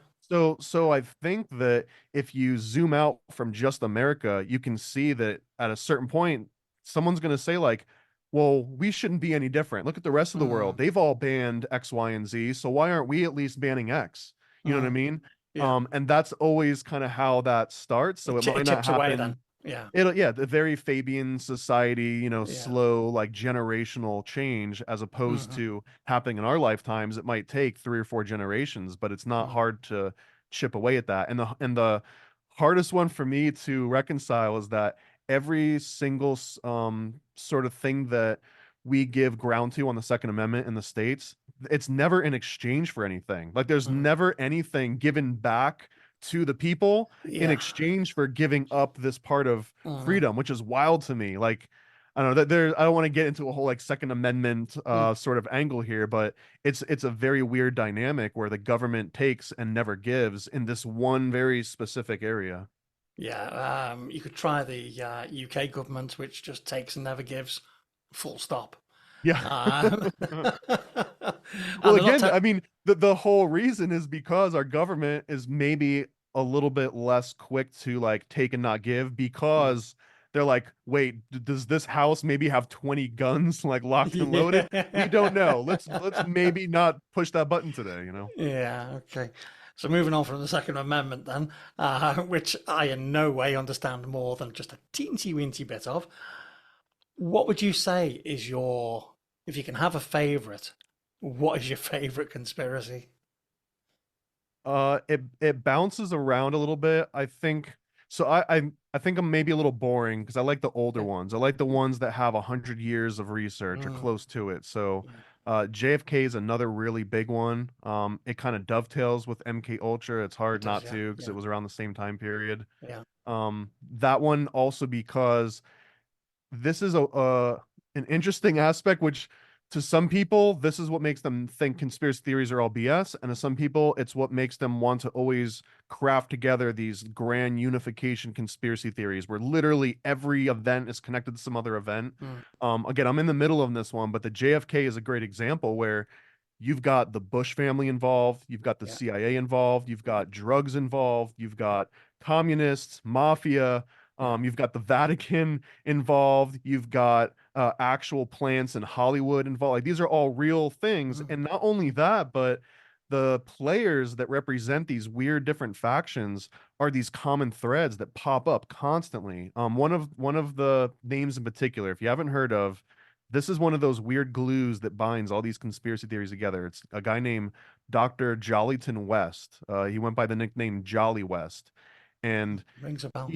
S2: So I think that if you zoom out from just America, you can see that at a certain point, someone's going to say like, well, we shouldn't be any different. Look at the rest of the world.
S1: Mm,
S2: They've all banned X, Y, and Z. So why aren't we at least banning X? You know what I
S1: mm,
S2: mean?
S1: yeah.
S2: And that's always kind of how that starts. So it
S1: It
S2: might not
S1: chips away then.
S2: happen.
S1: Yeah,
S2: It'll, yeah, the very Fabian society,
S1: yeah.
S2: slow, like generational change as opposed
S1: Hmm.
S2: to happening in our lifetimes. It might take 3 or 4 generations, but it's not
S1: Mm,
S2: hard to chip away at that. And the hardest one for me to reconcile is that every single sort of thing that we give ground to on the Second Amendment in the States, it's never in exchange for anything. Like there's
S1: mm,
S2: never anything given back to the people in
S1: yeah.
S2: exchange for giving up this part of
S1: Mm,
S2: freedom, which is wild to me. Like, I don't know that there, I don't want to get into a whole like Second Amendment
S1: mm,
S2: sort of angle here, but it's a very weird dynamic where the government takes and never gives in this one very specific area.
S1: yeah. You could try the UK government, which just takes and never gives, full stop.
S2: Yeah.
S1: Um,
S2: Well,
S1: and they're not.
S2: again, I mean, the whole reason is because our government is maybe a little bit less quick to like take and not give
S1: Mm.
S2: because they're like, wait, does this house maybe have 20 guns like locked and loaded? We don't know. Let's
S1: Yeah.
S2: maybe not push that button today,
S1: Yeah, okay. So moving on from the Second Amendment then, which I in no way understand more than just a teensy weensy bit of. What would you say is your, if you can have a favorite, what is your favorite conspiracy?
S2: It bounces around a little bit. I think so. I think I'm maybe a little boring because I like the older
S1: Yeah.
S2: ones. I like the ones that have 100 years of research or
S1: Mm,
S2: close to it. So,
S1: yeah,
S2: JFK is another really big one. It kind of dovetails with MK Ultra. It's
S1: it
S2: hard
S1: does,
S2: not
S1: yeah,
S2: to because it
S1: yeah,
S2: was around the same time period.
S1: yeah,
S2: That one also because this is a an interesting aspect which to some people this is what makes them think conspiracy theories are all BS, and to some people it's what makes them want to always craft together these grand unification conspiracy theories where literally every event is connected to some other event.
S1: mm,
S2: Again, I'm in the middle of this one, but the JFK is a great example where you've got the Bush family involved, you've got the
S1: yeah,
S2: CIA involved, you've
S1: yeah,
S2: got drugs involved, you've got communists, mafia,
S1: yeah,
S2: you've got the Vatican involved, you've got actual plants in Hollywood involved. Like these are all real things.
S1: mm,
S2: And not only that, but the players that represent these weird different factions are these common threads that pop up constantly. One of the names in particular, if you haven't heard of, this is one of those weird glues that binds all these conspiracy theories together. It's a guy named Dr. Jollyton West. He went by the nickname Jolly West. And
S1: rings a bell.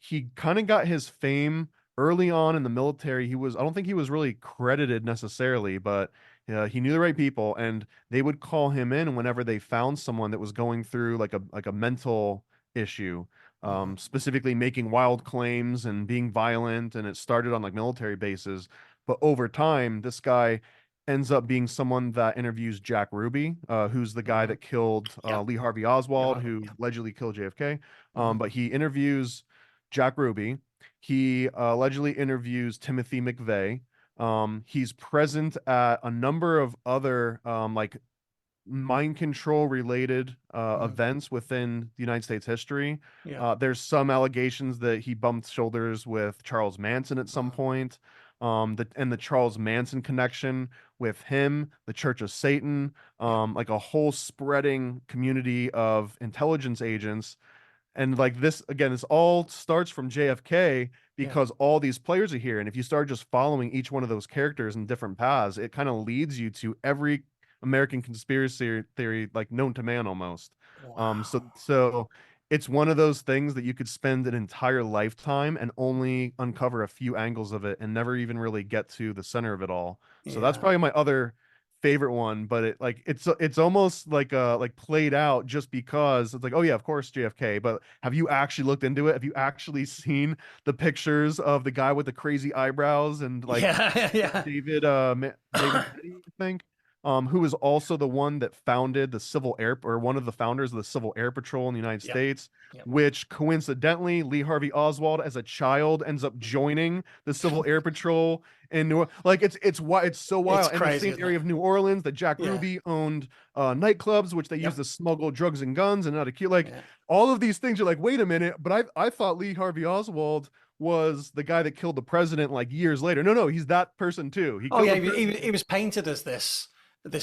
S2: he kind of got his fame early on in the military. I don't think he was really credited necessarily, but he knew the right people, and they would call him in whenever they found someone that was going through like a mental issue,
S1: Hmm.
S2: specifically making wild claims and being violent. And it started on like military bases, but over time, this guy ends up being someone that interviews Jack Ruby, who's the guy
S1: Hmm.
S2: that killed
S1: Yeah,
S2: Lee Harvey
S1: you're
S2: Oswald,
S1: right.
S2: who
S1: Yeah.
S2: allegedly killed JFK.
S1: Hmm.
S2: But he interviews Jack Ruby. He allegedly interviews Timothy McVeigh. He's present at a number of other like mind control related
S1: Hmm.
S2: events within the United States history.
S1: Yeah.
S2: There's some allegations that he bumped shoulders with Charles Manson at some
S1: Hmm.
S2: point. The Charles Manson connection with him, the Church of Satan,
S1: Yeah.
S2: like a whole spreading community of intelligence agents. And like this again, this all starts from JFK
S1: Yeah.
S2: because all these players are here. And if you start just following each one of those characters in different paths, it kind of leads you to every American conspiracy theory like known to man almost. So
S1: Wow.
S2: so it's one of those things that you could spend an entire lifetime and only uncover a few angles of it and never even really get to the center of it all. So that's
S1: Yeah.
S2: probably my other favorite one, but it's almost like played out just because it's like, oh yeah, of course JFK, but have you actually looked into it? Have you actually seen the pictures of the guy with the crazy eyebrows and like
S1: Yeah. Yeah.
S2: David Kennedy, I think, who is also the one that founded the Civil Air, or one of the founders of the Civil Air Patrol in the United
S1: Yep.
S2: States,
S1: Yep.
S2: which coincidentally Lee Harvey Oswald as a child ends up joining the Civil Air Patrol in like it's why it's so
S1: It's
S2: wild. And the
S1: crazy,
S2: same
S1: isn't it?
S2: area of New Orleans that Jack
S1: Yeah.
S2: Ruby owned nightclubs, which they used
S1: Yep.
S2: to smuggle drugs and guns and not a like
S1: Yeah.
S2: all of these things. You're like, wait a minute, but I thought Lee Harvey Oswald was the guy that killed the president like years later. No, no, he's that person too. He
S1: Oh
S2: killed
S1: yeah,
S2: the
S1: he
S2: president.
S1: was painted as this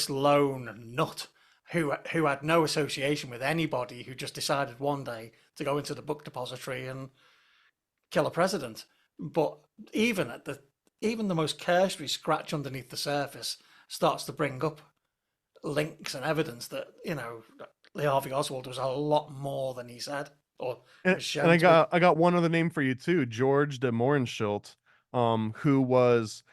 S1: lone nut who had no association with anybody, who just decided one day to go into the book depository and kill a president. But even at the even the most cursory scratch underneath the surface starts to bring up links and evidence that, Lee Harvey Oswald was a lot more than he said or
S2: And,
S1: was
S2: and
S1: shown
S2: I
S1: to be.
S2: got one other name for you too, George de Mohrenschildt, who was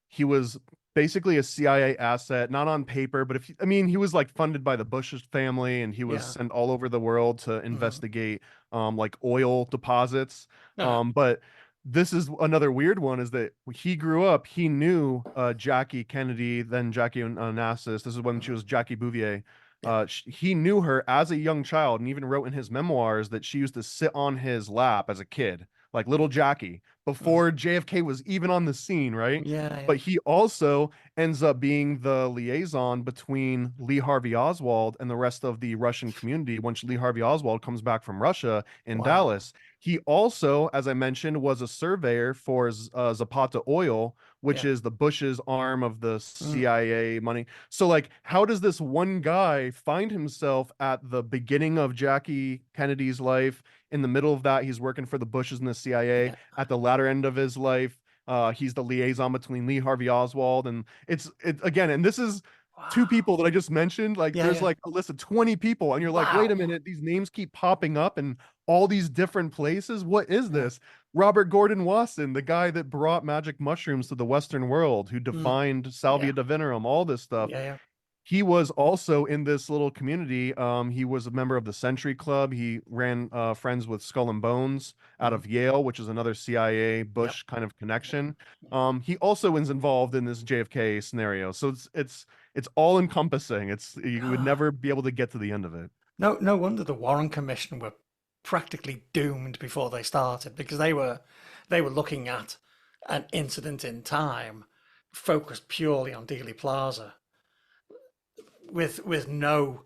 S2: he was basically a CIA asset, not on paper, but I mean, he was like funded by the Bush family, and he was
S1: Yeah.
S2: sent all over the world to
S1: Hmm.
S2: investigate like oil deposits.
S1: Yeah.
S2: But this is another weird one: is that he grew up, he knew Jackie Kennedy, then Jackie Onassis. This is when she
S1: Hmm.
S2: was Jackie Bouvier.
S1: Yeah.
S2: He knew her as a young child, and even wrote in his memoirs that she used to sit on his lap as a kid, like little Jackie,
S1: Hmm.
S2: before JFK was even on the scene, right?
S1: Yeah.
S2: But
S1: Yeah.
S2: he also ends up being the liaison between Lee Harvey Oswald and the rest of the Russian community once Lee Harvey Oswald comes back from Russia in
S1: Wow.
S2: Dallas. He also, as I mentioned, was a surveyor for Zapata Oil, which
S1: Yeah.
S2: is the Bush's arm of the
S1: Mm.
S2: CIA money. So, like, how does this one guy find himself at the beginning of Jackie Kennedy's life? In the middle of that, he's working for the Bushes and the CIA.
S1: Yeah.
S2: At the latter end of his life, he's the liaison between Lee Harvey Oswald and it again. And this is two
S1: Wow.
S2: people that I just mentioned. Like,
S1: Yeah.
S2: there's
S1: Yeah.
S2: like a list of 20 people, and you're like, wait a
S1: Wow.
S2: minute, these names keep popping up in all these different places. What is
S1: Yeah.
S2: this? Robert Gordon Wasson, the guy that brought magic mushrooms to the Western world, who
S1: Mm.
S2: defined
S1: Yeah.
S2: salvia divinorum, all this stuff.
S1: Yeah. Yeah.
S2: He was also in this little community. He was a member of the Century Club. He ran friends with Skull and Bones out
S1: Hmm.
S2: of Yale, which is another CIA
S1: Yep.
S2: Bush kind of connection.
S1: Yeah.
S2: He also was involved in this JFK scenario. So it's all encompassing. It's you would
S1: Yeah.
S2: never be able to get to the end of it.
S1: No wonder the Warren Commission were practically doomed before they started, because they were looking at an incident in time focused purely on Dealey Plaza with no,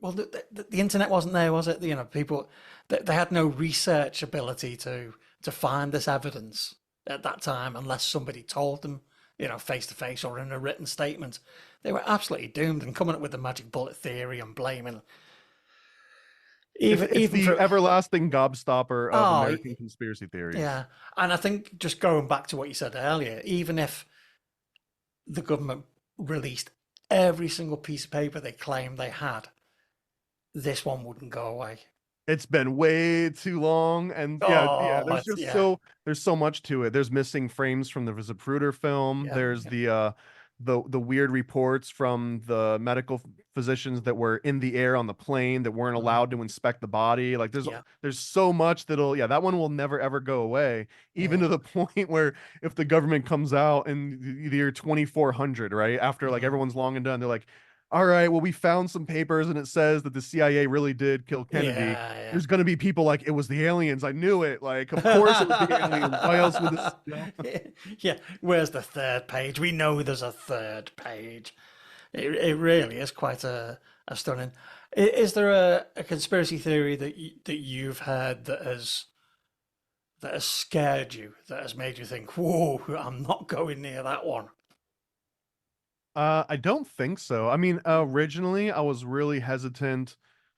S1: well, the internet wasn't there, was it? People, they had no research ability to find this evidence at that time unless somebody told them, face to face or in a written statement. They were absolutely doomed, and coming up with the magic bullet theory and blaming
S2: It's
S1: even
S2: it's
S1: even
S2: the
S1: for,
S2: everlasting gobstopper of
S1: oh
S2: American conspiracy theories.
S1: yeah. And I think, just going back to what you said earlier, even if the government released every single piece of paper they claimed they had, this one wouldn't go away.
S2: It's been way too long, and yeah,
S1: Oh,
S2: there's just
S1: yeah.
S2: there's so much to it. There's missing frames from the Zapruder film.
S1: Yeah.
S2: There's
S1: Yeah.
S2: the weird reports from the medical physicians that were in the air on the plane that weren't
S1: Mhm.
S2: allowed to inspect the body. Like
S1: Yeah.
S2: there's so much that'll yeah, that one will never ever go away, even
S1: Yeah.
S2: to the point where if the government comes out in the year 2400, right? After like
S1: Mhm.
S2: everyone's long and done, they're like, all right, well, we found some papers and it says that the CIA really did kill Kennedy.
S1: Yeah.
S2: There's going to be people like, it was the aliens. I knew it. Like, of course it was the aliens. Why else would this?
S1: Yeah. Yeah. Where's the third page? We know there's a third page. It really is quite a stunning. Is there a conspiracy theory that you've heard that has scared you, that has made you think, "Whoa, I'm not going near that one"?
S2: I don't think so. I mean, originally I was really hesitant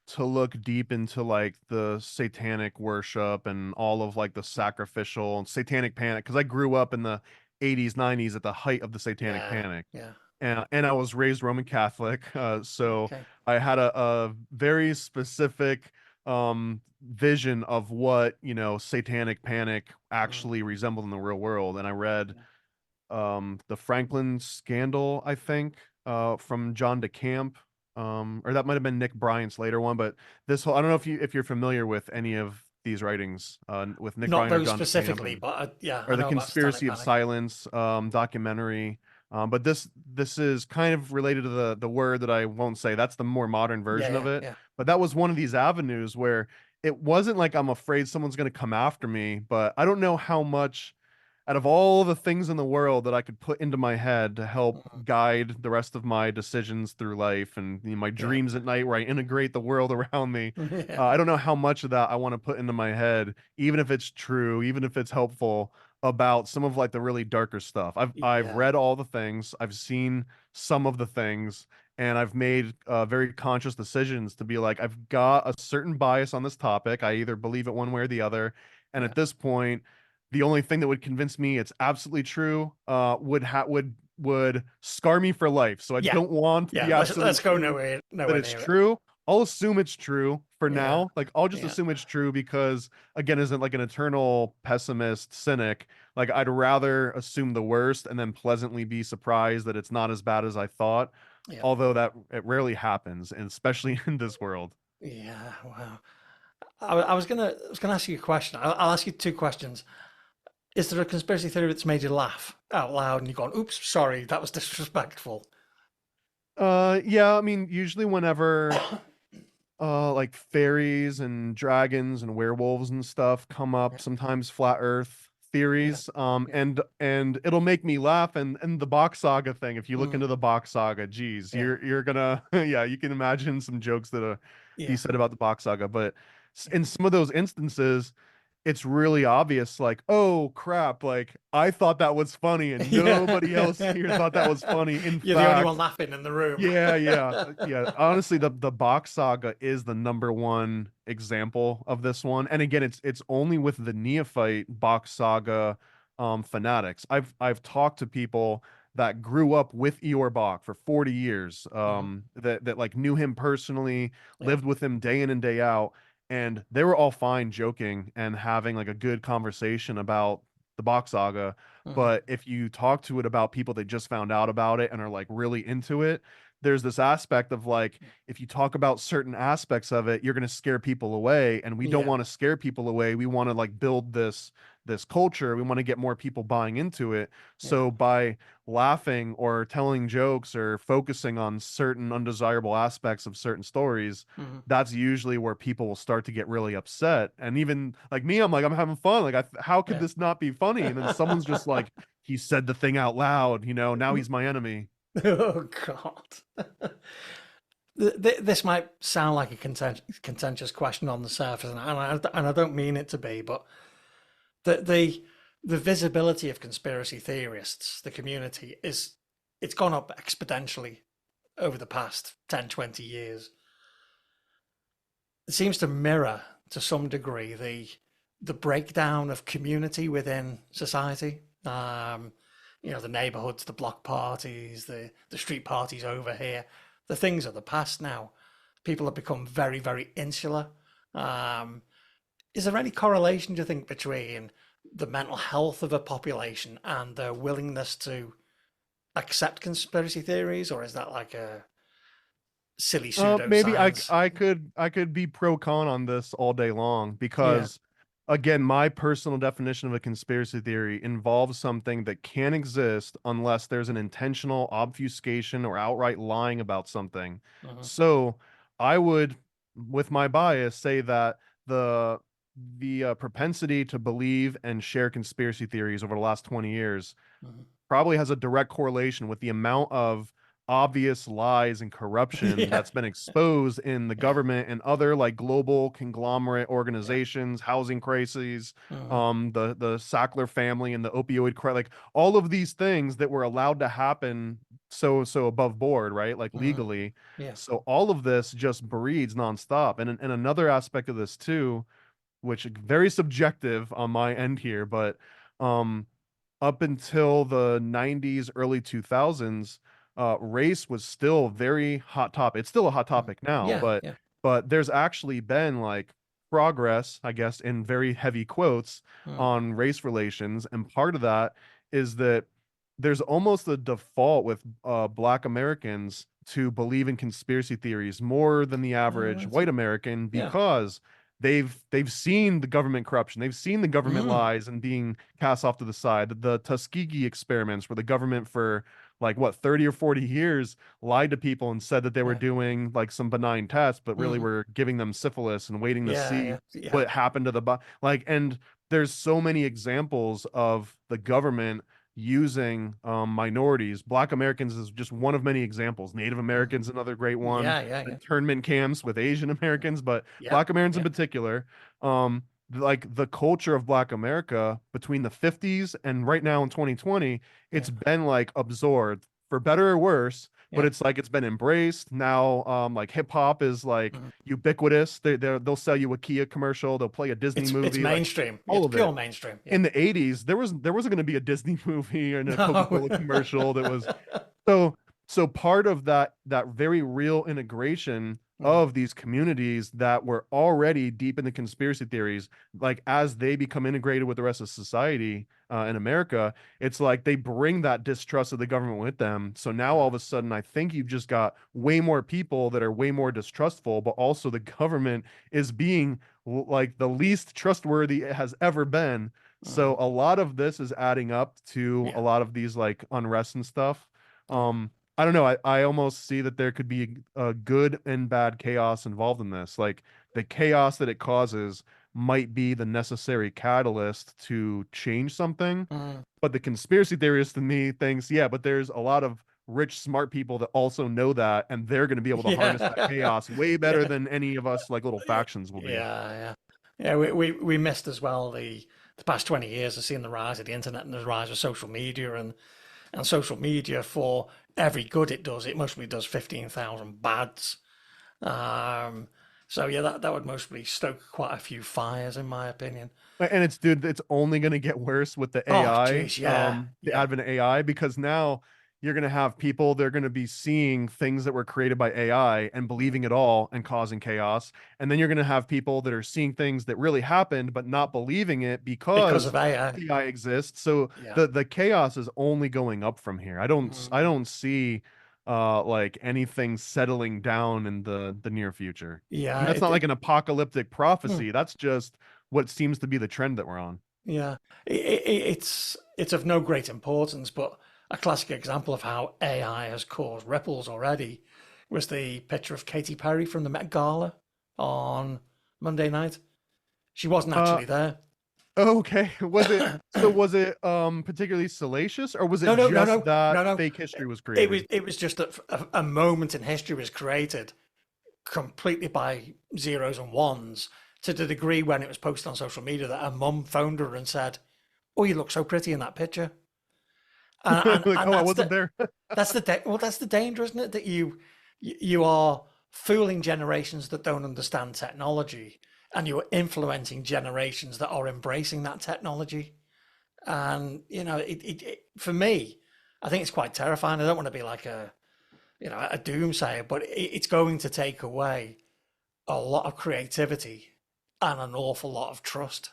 S2: to look deep into like the satanic worship and all of like the sacrificial and satanic panic because I grew up in the 80s, 90s at the height of the satanic
S1: Yeah.
S2: panic.
S1: Yeah.
S2: and I was raised Roman Catholic, so
S1: Okay.
S2: I had a very specific vision of what, satanic panic
S1: Mm,
S2: actually resembled in the real world. And I read
S1: yeah.
S2: the Franklin Scandal, I think, from John DeCamp, or that might have been Nick Bryant's later one. But this whole, I don't know if you're familiar with any of these writings, with Nick
S1: Not
S2: Bryant or
S1: those
S2: John DeCamp,
S1: specifically, but yeah,
S2: or
S1: I
S2: the
S1: know about Satanic
S2: Conspiracy of
S1: Panic.
S2: Silence documentary. But this is kind of related to the word that I won't say. That's the more modern
S1: Yeah,
S2: version of
S1: yeah,
S2: it.
S1: yeah.
S2: But that was one of these avenues where it wasn't like I'm afraid someone's going to come after me, but I don't know how much out of all the things in the world that I could put into my head to help
S1: Mm,
S2: guide the rest of my decisions through life and my
S1: yeah.
S2: dreams at night where I integrate the world around me.
S1: Yeah.
S2: I don't know how much of that I want to put into my head, even if it's true, even if it's helpful, about some of like the really darker stuff. I've
S1: Yeah.
S2: read all the things, I've seen some of the things, and I've made very conscious decisions to be like, I've got a certain bias on this topic. I either believe it one way or the other. And
S1: Yeah.
S2: at this point, the only thing that would convince me it's absolutely true would scar me for life. So I
S1: Yeah.
S2: don't want
S1: Yeah.
S2: the
S1: Let's
S2: absolute
S1: go
S2: truth that
S1: nowhere
S2: it's
S1: near it.
S2: true. I'll assume it's true for
S1: Yeah.
S2: now. Like I'll just
S1: Yeah.
S2: assume it's true because again, isn't like an eternal pessimist cynic. Like I'd rather assume the worst and then pleasantly be surprised that it's not as bad as I thought.
S1: Yeah.
S2: Although that it rarely happens, and especially in this world.
S1: Yeah. Wow. I was gonna ask you a question. I'll ask you two questions. Is there a conspiracy theory that's made you laugh out loud and you've gone, "Oops, sorry, that was disrespectful"?
S2: Yeah, I mean, usually whenever like fairies and dragons and werewolves and stuff come up,
S1: Yeah.
S2: sometimes flat earth
S1: Yeah.
S2: theories,
S1: Yeah.
S2: and it'll make me laugh. And the box saga thing, if you look
S1: Mm,
S2: into the box saga, geez,
S1: yeah.
S2: you're gonna yeah, you can imagine some jokes that be
S1: Yeah.
S2: said about the box saga. But
S1: Yeah.
S2: in some of those instances it's really obvious, like, oh crap, like I thought that was funny and
S1: Yeah.
S2: nobody else here thought that was funny. In
S1: You're the only one
S2: fact,
S1: laughing in the room.
S2: yeah. Honestly, the box saga is the number one example of this one. And again, it's only with the neophyte box saga fanatics. I've talked to people that grew up with Eeyore Bach for 40 years,
S1: Hmm.
S2: that like knew him personally,
S1: Yeah.
S2: lived with him day in and day out, and they were all fine joking and having like a good conversation about the box saga.
S1: Hmm.
S2: But if you talk to it about people that just found out about it and are like really into it, there's this aspect of like, if you talk about certain aspects of it, you're going to scare people away. And we don't
S1: Yeah.
S2: want to scare people away. We want to like build this culture. We want to get more people buying into it.
S1: Yeah.
S2: So by laughing or telling jokes or focusing on certain undesirable aspects of certain stories,
S1: Hmm.
S2: that's usually where people will start to get really upset. And even like me, I'm like, I'm having fun. Like, how could
S1: Yeah.
S2: this not be funny? And then someone's just like, he said the thing out loud, now he's my enemy.
S1: Oh God. This might sound like a contentious question on the surface, and I don't mean it to be, but the the the visibility of conspiracy theorists, the community, it's gone up exponentially over the past 10, 20 years. It seems to mirror to some degree the breakdown of community within society. The neighborhoods, the block parties, the street parties over here. The things of the past now. People have become very, very insular. Um, is there any correlation, do you think, between the mental health of a population and their willingness to accept conspiracy theories, or is that like a silly
S2: Maybe I
S1: pseudoscience?
S2: I could be pro con on this all day long
S1: Yeah.
S2: because again, my personal definition of a conspiracy theory involves something that can exist unless there's an intentional obfuscation or outright lying about something.
S1: Hmm.
S2: So I would, with my bias, say that the the propensity to believe and share conspiracy theories over the last 20 years
S1: Hmm.
S2: probably has a direct correlation with the amount of obvious lies and corruption
S1: Yeah.
S2: that's been exposed in the
S1: Yeah.
S2: government and other like global conglomerate
S1: Yeah.
S2: organizations, housing crises,
S1: Hmm.
S2: the Sackler family and the opioid crisis, like all of these things that were allowed to happen so above board, right? Like
S1: Hmm.
S2: legally.
S1: Yeah.
S2: So all of this just breeds nonstop. And another aspect of this too, which very subjective on my end here, but um up until the 90s, early 2000s, race was still very hot topic. It's still a hot
S1: Mm.
S2: topic now,
S1: Yeah,
S2: but
S1: yeah.
S2: there's actually been like progress, I guess, in very heavy quotes
S1: Mm.
S2: on race relations, and part of that is that there's almost a default with Black Americans to believe in conspiracy theories more than the average
S1: Right.
S2: white American
S1: Yeah.
S2: because they've seen the government corruption, they've seen the government
S1: Mm.
S2: lies and being cast off to the side. The Tuskegee experiments, where the government for like what 30 or 40 years lied to people and said that they were
S1: Yeah.
S2: doing like some benign tests, but really
S1: Mm.
S2: were giving them syphilis and waiting to
S1: Yeah,
S2: see
S1: yeah, yeah.
S2: what happened to the like. And there's so many examples of the government using minorities. Black Americans is just one of many examples. Native
S1: Mm.
S2: Americans, another great one.
S1: Yeah, yeah, yeah.
S2: Internment camps with Asian Americans, but
S1: Yeah,
S2: Black Americans in
S1: yeah,
S2: particular. Like the culture of Black America between the 50s and right now in 2020,
S1: yeah.
S2: it's been like absorbed for better or worse, but
S1: Yeah.
S2: it's like it's been embraced now. Like hip hop is like
S1: Mm.
S2: ubiquitous. They'll sell you a Kia commercial, they'll play a Disney
S1: It's
S2: movie, like
S1: mainstream.
S2: all
S1: It's
S2: of it.
S1: pure mainstream. Yeah.
S2: In the 80s, there wasn't going to be a Disney movie and a
S1: No.
S2: Coca-Cola commercial that was so part of that very real integration
S1: Mm.
S2: of these communities that were already deep in the conspiracy theories, like as they become integrated with the rest of society in America, it's like they bring that distrust of the government with them. So now all
S1: Mm.
S2: of a sudden, I think you've just got way more people that are way more distrustful, but also the government is being like the least trustworthy it has ever been. So
S1: Mm.
S2: a lot of this is adding up to a
S1: Yeah.
S2: lot of these like unrest and stuff.
S1: Yeah.
S2: I don't know. I almost see that there could be a good and bad chaos involved in this. Like the chaos that it causes might be the necessary catalyst to change something.
S1: Mm.
S2: But the conspiracy theorist in me thinks, yeah, but there's a lot of rich, smart people that also know that, and they're going to be able to harness that
S1: Yeah.
S2: chaos way better
S1: Yeah.
S2: than any of us like little factions will be.
S1: Yeah, yeah. Yeah, we missed as well the past 20 years has seen the rise of the internet and the rise of social media and social media for every good it does, it mostly does 15,000 bads. Um, so yeah, that would mostly stoke quite a few fires in my opinion.
S2: And it's dude, it's only going to get worse with the
S1: Oh,
S2: AI,
S1: geez, yeah,
S2: the
S1: yeah.
S2: advent of AI, because now you're going to have people, they're going to be seeing things that were created by AI and
S1: Mm.
S2: believing it all and causing chaos. And then you're going to have people that are seeing things that really happened, but not believing it
S1: Because
S2: because
S1: of AI.
S2: AI exists. So
S1: Yeah.
S2: the chaos is only going up from here. I
S1: Mm.
S2: don't see like anything settling down in the near future. And
S1: Yeah,
S2: that's not like an apocalyptic
S1: mm.
S2: prophecy. That's just what seems to be the trend that we're on.
S1: Yeah, it's of no great importance, but a classic example of how AI has caused ripples already was the picture of Katy Perry from the Met Gala on Monday night. She wasn't
S2: Uh,
S1: actually there.
S2: okay. Was it particularly salacious, or was
S1: No,
S2: it
S1: no, no,
S2: just
S1: no, no,
S2: that
S1: no.
S2: fake history was
S1: It
S2: created?
S1: it was just that a moment in history was created completely by zeros and ones to the degree when it was posted on social media that her mum phoned her and said, "Oh, you look so pretty in that picture."
S2: Like,
S1: And
S2: oh, I wasn't there.
S1: that's the danger, isn't it? That you are fooling generations that don't understand technology, and you're influencing generations that are embracing that technology. And you know, it for me, I think it's quite terrifying. I don't want to be like a doomsayer, but it's going to take away a lot of creativity and an awful lot of trust.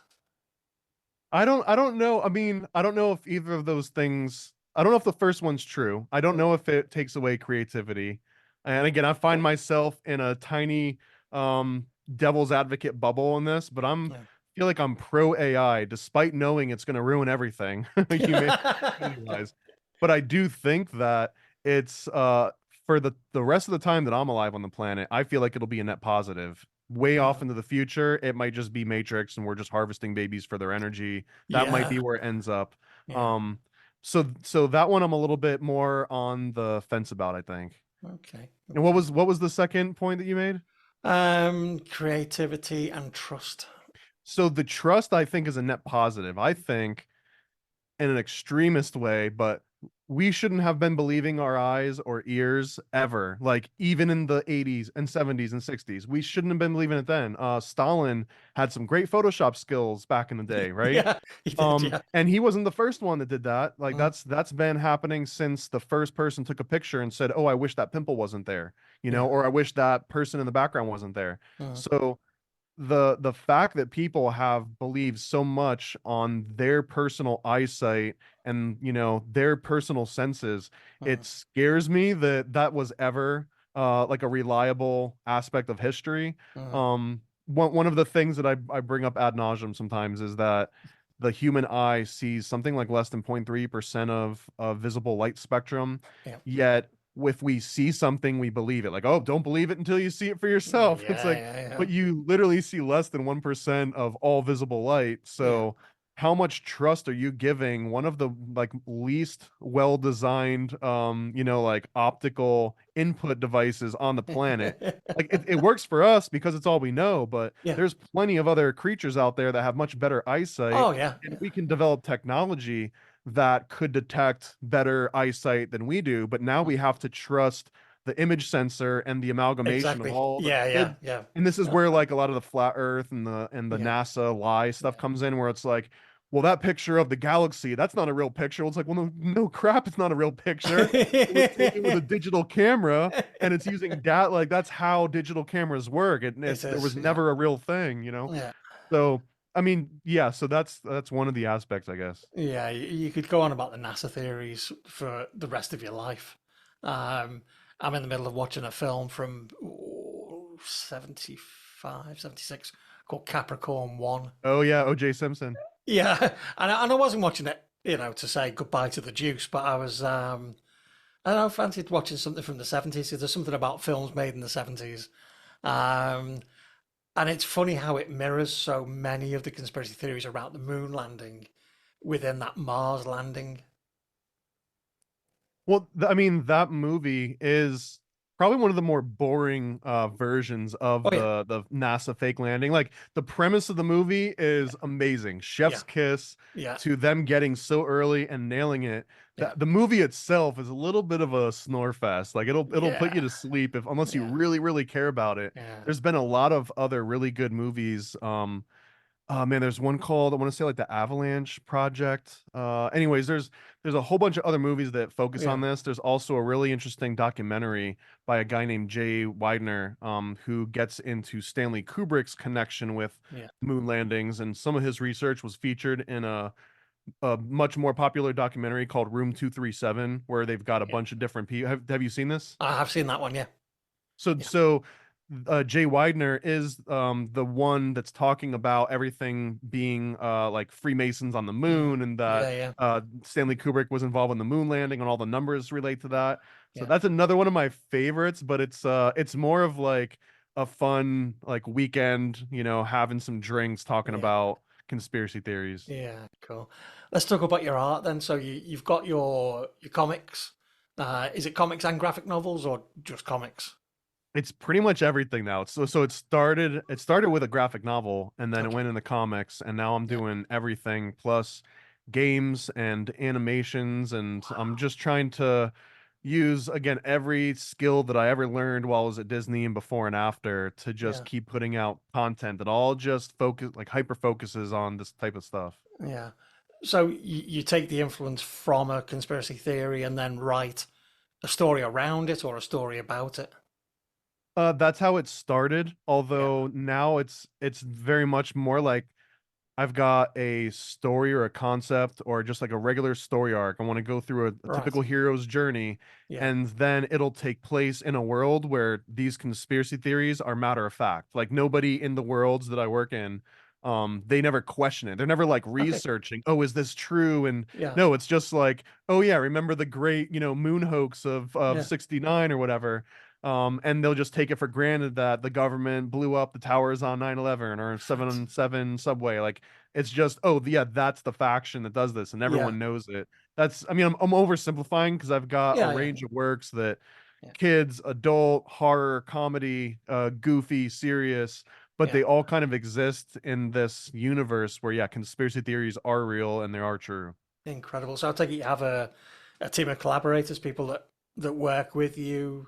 S2: I don't know. I mean, I don't know if either of those things, I don't know if the first one's true. I don't
S1: Mm.
S2: know if it takes away creativity. And again, I find myself in a tiny devil's advocate bubble in this, but feel like I'm pro AI despite knowing it's going to ruin everything humanity
S1: Yeah.
S2: wise. But I do think that it's for the rest of the time that I'm alive on the planet, I feel like it'll be a net positive. Way off
S1: Mm.
S2: into the future, it might just be Matrix and we're just harvesting babies for their energy. That might be
S1: Yeah.
S2: where it ends up.
S1: Yeah.
S2: Um, so that one I'm a little bit more on the fence about, I think.
S1: Okay.
S2: And
S1: Okay.
S2: what was the second point that you made?
S1: Creativity and trust.
S2: So the trust I think is a net positive. I think in an extremist way, but we shouldn't have been believing our eyes or ears ever. Like even in the 80s and 70s and 60s, we shouldn't have been believing it then. Stalin had some great Photoshop skills back in the day, right?
S1: Yeah, he did. Yeah.
S2: And he wasn't the first one that did that. Like
S1: Mm,
S2: that's been happening since the first person took a picture and said, "Oh, I wish that pimple wasn't there,"
S1: yeah.
S2: or "I wish that person in the background wasn't there."
S1: Mm,
S2: So the fact that people have believed so much on their personal eyesight and their personal senses, it
S1: mm,
S2: scares me that that was ever like a reliable aspect of history.
S1: mm,
S2: One of the things that I bring up ad nauseum sometimes is that the human eye sees something like less than 0.3% of visible light spectrum,
S1: yeah.
S2: yet if we see something, we believe it. Like, oh, don't believe it until you see it for yourself. It's
S1: Yeah,
S2: like,
S1: yeah, yeah.
S2: but you literally see less than 1% of all visible light.
S1: Yeah.
S2: So how much trust are you giving one of the like least well designed like optical input devices on the planet? Like it works for us because it's all we know, but
S1: Yeah.
S2: there's plenty of other creatures out there that have much better eyesight,
S1: Oh, yeah.
S2: and
S1: Yeah.
S2: we can develop technology that could detect better eyesight than we do. But now
S1: Mm,
S2: we have to trust the image sensor and the amalgamation of
S1: exactly.
S2: all the
S1: Yeah, yeah,
S2: it,
S1: yeah.
S2: and this is where like a lot of the flat earth and the
S1: Yeah,
S2: NASA lie stuff
S1: yeah.
S2: comes in, where it's like, well, that picture of the galaxy, that's not a real picture. Well, it's like, well, no, no crap, it's not a real picture. It was taken with a digital camera, and it's using data. Like that's how digital cameras work.
S1: It
S2: There was
S1: is, yeah.
S2: never a real thing.
S1: Yeah.
S2: So I mean, yeah. So that's one of the aspects, I guess.
S1: Yeah, you could go on about the NASA theories for the rest of your life. Um, I'm in the middle of watching a film from 75, 76 called Capricorn 1.
S2: Oh yeah, O.J. Simpson.
S1: Yeah, and I wasn't watching it, to say goodbye to the juice, but I was, I don't know, fancied watching something from the 70s. There's something about films made in the 70s. Um, and it's funny how it mirrors so many of the conspiracy theories around the moon landing within that Mars landing.
S2: Well, I mean, that movie is probably one of the more boring versions
S1: Oh
S2: of
S1: yeah,
S2: the NASA fake landing. Like the premise of the movie is amazing.
S1: yeah,
S2: Chef's kiss
S1: yeah,
S2: to them getting so early and nailing it.
S1: yeah,
S2: The movie itself is a little bit of a snore fest. Like it'll put you
S1: yeah,
S2: to sleep if unless you
S1: yeah,
S2: really really care about it.
S1: yeah,
S2: There's been a lot of other really good movies. Oh man, there's one called I want to say like the Avalanche Project. Anyways, there's a whole bunch of other movies that focus on
S1: yeah,
S2: this. There's also a really interesting documentary by a guy named Jay Weidner, who gets into Stanley Kubrick's connection with
S1: yeah,
S2: moon landings, and some of his research was featured in a much more popular documentary called Room 237, where they've got a
S1: yeah.
S2: bunch of different people. Have you seen this?
S1: I have seen that one. Yeah,
S2: So
S1: yeah,
S2: so Jay Weidner is the one that's talking about everything being like Freemasons on the
S1: mm,
S2: moon, and that
S1: yeah, yeah,
S2: Stanley Kubrick was involved in the moon landing and all the numbers relate to that. So
S1: yeah,
S2: that's another one of my favorites, but it's more of like a fun like weekend, having some drinks talking
S1: yeah,
S2: about conspiracy theories.
S1: yeah. Cool. Let's talk about your art then. So you've got your comics. Is it comics and graphic novels or just comics?
S2: It's pretty much everything now. So it started with a graphic novel, and then it
S1: Okay.
S2: went into comics, and now I'm
S1: Yeah.
S2: doing everything plus games and animations, and I'm
S1: Wow.
S2: just trying to use again every skill that I ever learned while I was at Disney and before and after to just
S1: Yeah.
S2: keep putting out content that all just focus like hyper focuses on this type of stuff.
S1: Yeah. So you take the influence from a conspiracy theory and then write a story around it or a story about it.
S2: That's how it started,
S1: Yeah.
S2: although now it's very much more like I've got a story or a concept or just like a regular story arc. I want to go through a
S1: Right.
S2: typical hero's journey,
S1: Yeah.
S2: and then it'll take place in a world where these conspiracy theories are matter of fact. Like nobody in the worlds that I work in, they never question it. They're never like
S1: Okay.
S2: researching, oh, is this true? And
S1: Yeah.
S2: no, it's just like, oh yeah, remember the great, moon hoax of
S1: Yeah.
S2: 69 or whatever. And they'll just take it for granted that the government blew up the towers on 9/11 or
S1: Right.
S2: 7-7 subway. Like it's just, oh yeah, that's the faction that does this, and
S1: Yeah.
S2: everyone knows it. I mean, I'm oversimplifying because I've got a
S1: Yeah. Yeah.
S2: range of works that
S1: Yeah.
S2: kids, adult, horror, comedy, goofy, serious, but
S1: Yeah.
S2: they all kind of exist in this universe where, yeah, conspiracy theories are real and they are true.
S1: Incredible. So I take it you have a team of collaborators, people that work with you,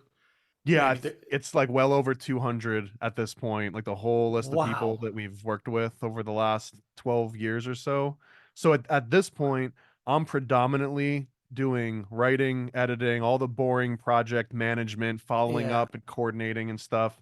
S2: Yeah,
S1: maybe that.
S2: it's like well over 200 at this point, like the whole list of people
S1: Wow.
S2: that we've worked with over the last 12 years or so. So at this point, I'm predominantly doing writing, editing, all the boring project management, following
S1: Yeah.
S2: up and coordinating and stuff.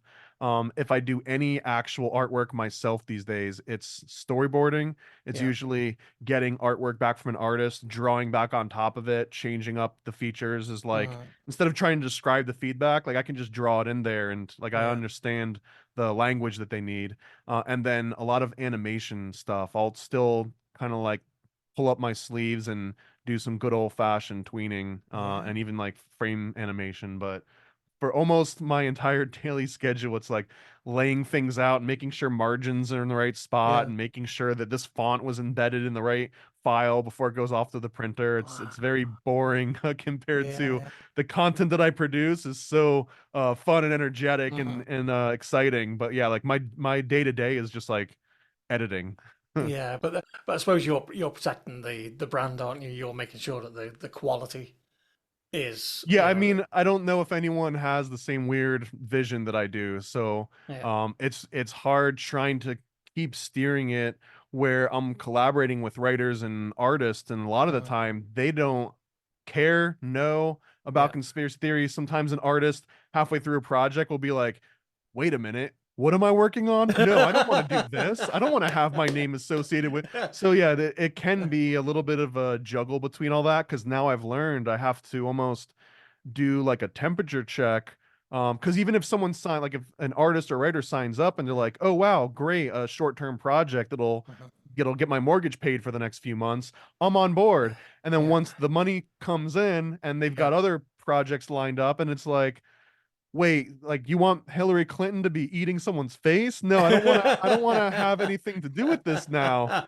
S2: If I do any actual artwork myself these days, it's storyboarding. It's
S1: Yeah.
S2: usually getting artwork back from an artist, drawing back on top of it, changing up the features is like
S1: Mm,
S2: instead of trying to describe the feedback, like I can just draw it in there and like I
S1: yeah.
S2: understand the language that they need. And then a lot of animation stuff. I'll still kind of like pull up my sleeves and do some good old fashioned tweening,
S1: Yeah.
S2: and even like frame animation. But for almost my entire daily schedule, it's like laying things out, making sure margins are in the right spot,
S1: Yeah.
S2: and making sure that this font was embedded in the right file before it goes off to the printer. It's
S1: Wow.
S2: very boring compared to
S1: Yeah.
S2: the content that I produce is so fun and energetic
S1: Hmm.
S2: and exciting. But yeah, like my day to day is just like editing.
S1: Yeah. But I suppose you're protecting the brand, aren't you? You're making sure that the quality is,
S2: Yeah,
S1: you
S2: I
S1: know,
S2: mean, I don't know if anyone has the same weird vision that I do. So,
S1: yeah.
S2: it's hard trying to keep steering it where I'm collaborating with writers and artists, and a lot of the
S1: Hmm.
S2: time they don't care, know about
S1: Yeah.
S2: conspiracy theories. Sometimes an artist halfway through a project will be like, "Wait a minute, what am I working on? No, I don't want to do this. I don't want to have my name associated with." So yeah, it can be a little bit of a juggle between all that because now I've learned I have to almost do like a temperature check. Because even if someone sign like if an artist or writer signs up and they're like, oh wow, great, a short-term project that'll
S1: Mhm.
S2: it'll get my mortgage paid for the next few months, I'm on board. And then
S1: Yeah.
S2: once the money comes in and they've
S1: Yeah.
S2: got other projects lined up, and it's like, wait, like you want Hillary Clinton to be eating someone's face? No, I don't want to have anything to do with this now.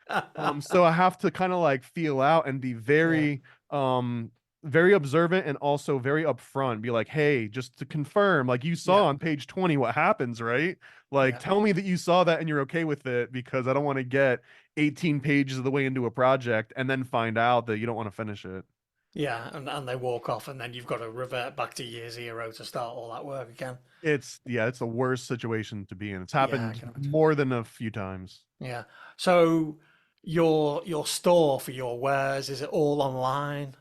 S2: So I have to kind of like feel out and be
S1: Yeah.
S2: um very observant and also very upfront. Be like, hey, just to confirm, like you saw
S1: Yeah.
S2: on page 20 what happens, right? Like
S1: Yeah.
S2: tell me that you saw that and you're okay with it because I don't want to get 18 pages of the way into a project and then find out that you don't want to finish it.
S1: Yeah. And they walk off, and then you've got to revert back to year zero to start all that work again.
S2: It's yeah, it's the worst situation to be in. It's
S1: Yeah, I
S2: happened
S1: can imagine.
S2: more than a few times.
S1: Yeah. So your store for your wares, is it all online?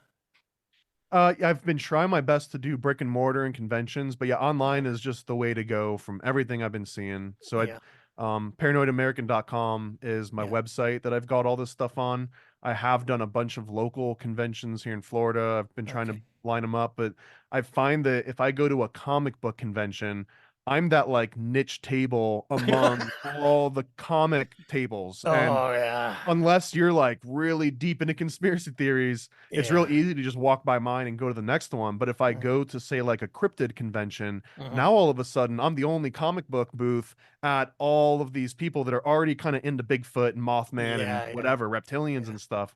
S2: Yeah, I've been trying my best to do brick and mortar and conventions, but yeah,
S1: Yeah.
S2: online is just the way to go from everything I've been seeing. So
S1: Yeah.
S2: paranoidamerican.com is my
S1: Yeah.
S2: website that I've got all this stuff on. I have done a bunch of local conventions here in Florida. I've been trying to
S1: Okay.
S2: line them up, but I find that if I go to a comic book convention, I'm that like niche table among all the comic tables. And
S1: Oh yeah.
S2: unless you're like really deep into conspiracy theories, it's real
S1: Yeah.
S2: easy to just walk by mine and go to the next one. But if I
S1: Mm.
S2: go to say like a cryptid convention,
S1: Mhm.
S2: now all of a sudden I'm the only comic book booth at all of these people that are already kind of into Bigfoot and Mothman and
S1: Yeah, yeah,
S2: whatever, reptilians
S1: yeah,
S2: and stuff.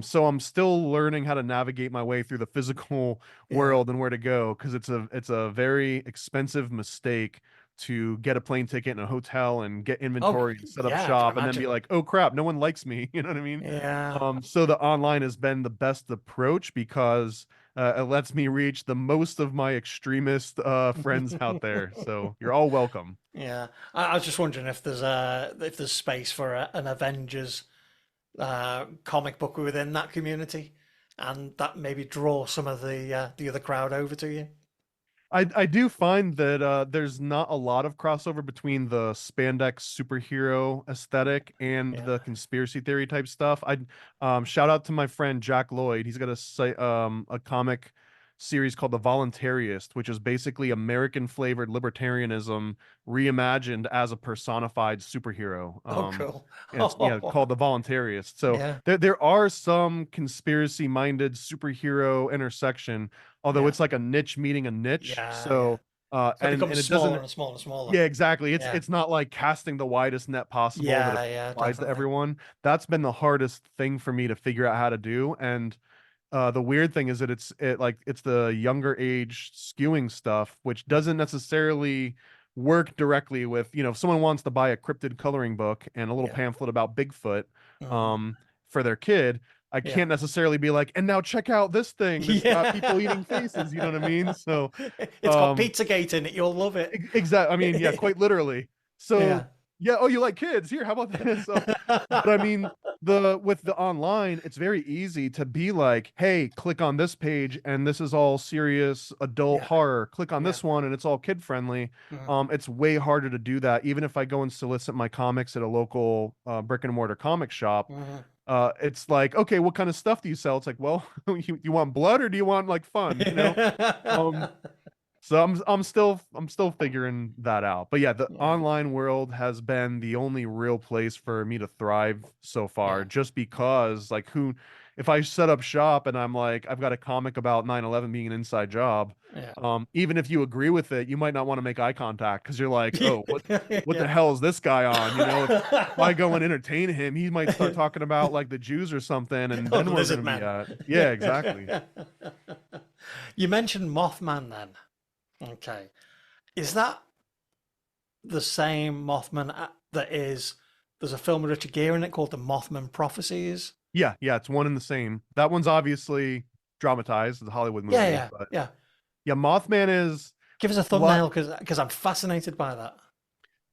S2: So I'm still learning how to navigate my way through the physical
S1: yeah.
S2: world and where to go because it's a very expensive mistake to get a plane ticket and a hotel and get
S1: Oh,
S2: inventory and set up
S1: yeah, I can
S2: shop and then be
S1: imagine.
S2: like, oh crap, no one likes me. You know what I mean?
S1: Yeah.
S2: So the online has been the best approach because it lets me reach the most of my extremist friends out there. So you're all welcome.
S1: Yeah. I was just wondering if there's space for an Avengers comic book within that community, and that maybe draw some of the other crowd over to you.
S2: I do find that there's not a lot of crossover between the spandex superhero aesthetic and
S1: Yeah.
S2: the conspiracy theory type stuff. I shout out to my friend Jack Lloyd. He's got a comic series called The Voluntarist, which is basically American flavored libertarianism reimagined as a personified superhero.
S1: Oh, cool.
S2: And it's called The Voluntarist. So
S1: Yeah.
S2: there are some conspiracy minded superhero intersection, although
S1: Yeah.
S2: it's like a niche meeting a niche.
S1: Yeah. Yeah.
S2: So
S1: So it
S2: and
S1: becomes
S2: it
S1: smaller
S2: doesn't,
S1: and smaller and smaller.
S2: yeah, exactly.
S1: Yeah.
S2: It's not like casting the widest net possible that
S1: Yeah. Yeah.
S2: applies to
S1: Definitely.
S2: everyone. That's been the hardest thing for me to figure out how to do. And the weird thing is that it's the younger age skewing stuff, which doesn't necessarily work directly with, if someone wants to buy a cryptid coloring book and a little
S1: Yeah.
S2: pamphlet about Bigfoot,
S1: Mhm.
S2: um, for their kid, I
S1: Yeah.
S2: can't necessarily be like, and now check out this thing that's got people eating faces. You know what I mean? So,
S1: It's got
S2: um,
S1: Pizzagate in it. You'll love it.
S2: exactly. I mean, yeah, quite literally. So,
S1: Yeah.
S2: yeah. Oh, you like kids? Here, how about this? So, but I mean, the with the online, it's very easy to be like, hey, click on this page, and this is all serious adult
S1: Yeah.
S2: horror. Click on
S1: Yeah.
S2: this one, and it's all kid friendly.
S1: Mhm.
S2: It's way harder to do that, even if I go and solicit my comics at a local brick and mortar comic shop.
S1: Mhm.
S2: It's like, okay, what kind of stuff do you sell? It's like, well, you want blood or do you want like fun? You know? Um, so I'm still figuring that out. But yeah, the
S1: Yeah.
S2: online world has been the only real place for me to thrive so far,
S1: Yeah.
S2: just because like who if I set up shop and I'm like I've got a comic about 9/11 being an inside job,
S1: Yeah.
S2: even if you agree with it, you might not want to make eye contact because you're like, "Oh, what the
S1: Yeah.
S2: hell is this guy on?" You know, if I go and entertain him, he might start talking about like the Jews or something and
S1: Oh,
S2: then
S1: the
S2: we're going to
S1: lizard
S2: be
S1: man.
S2: at. Yeah, exactly.
S1: You mentioned Mothman then. Okay. Is that the same Mothman that is? There's a film with Richard Gere in it called The Mothman Prophecies.
S2: Yeah, yeah, it's one and the same. That one's obviously dramatized, it's a Hollywood
S1: Yeah,
S2: movie,
S1: yeah,
S2: but
S1: yeah.
S2: yeah, Mothman is
S1: Give us a
S2: a lot.
S1: thumbnail because I'm fascinated by that.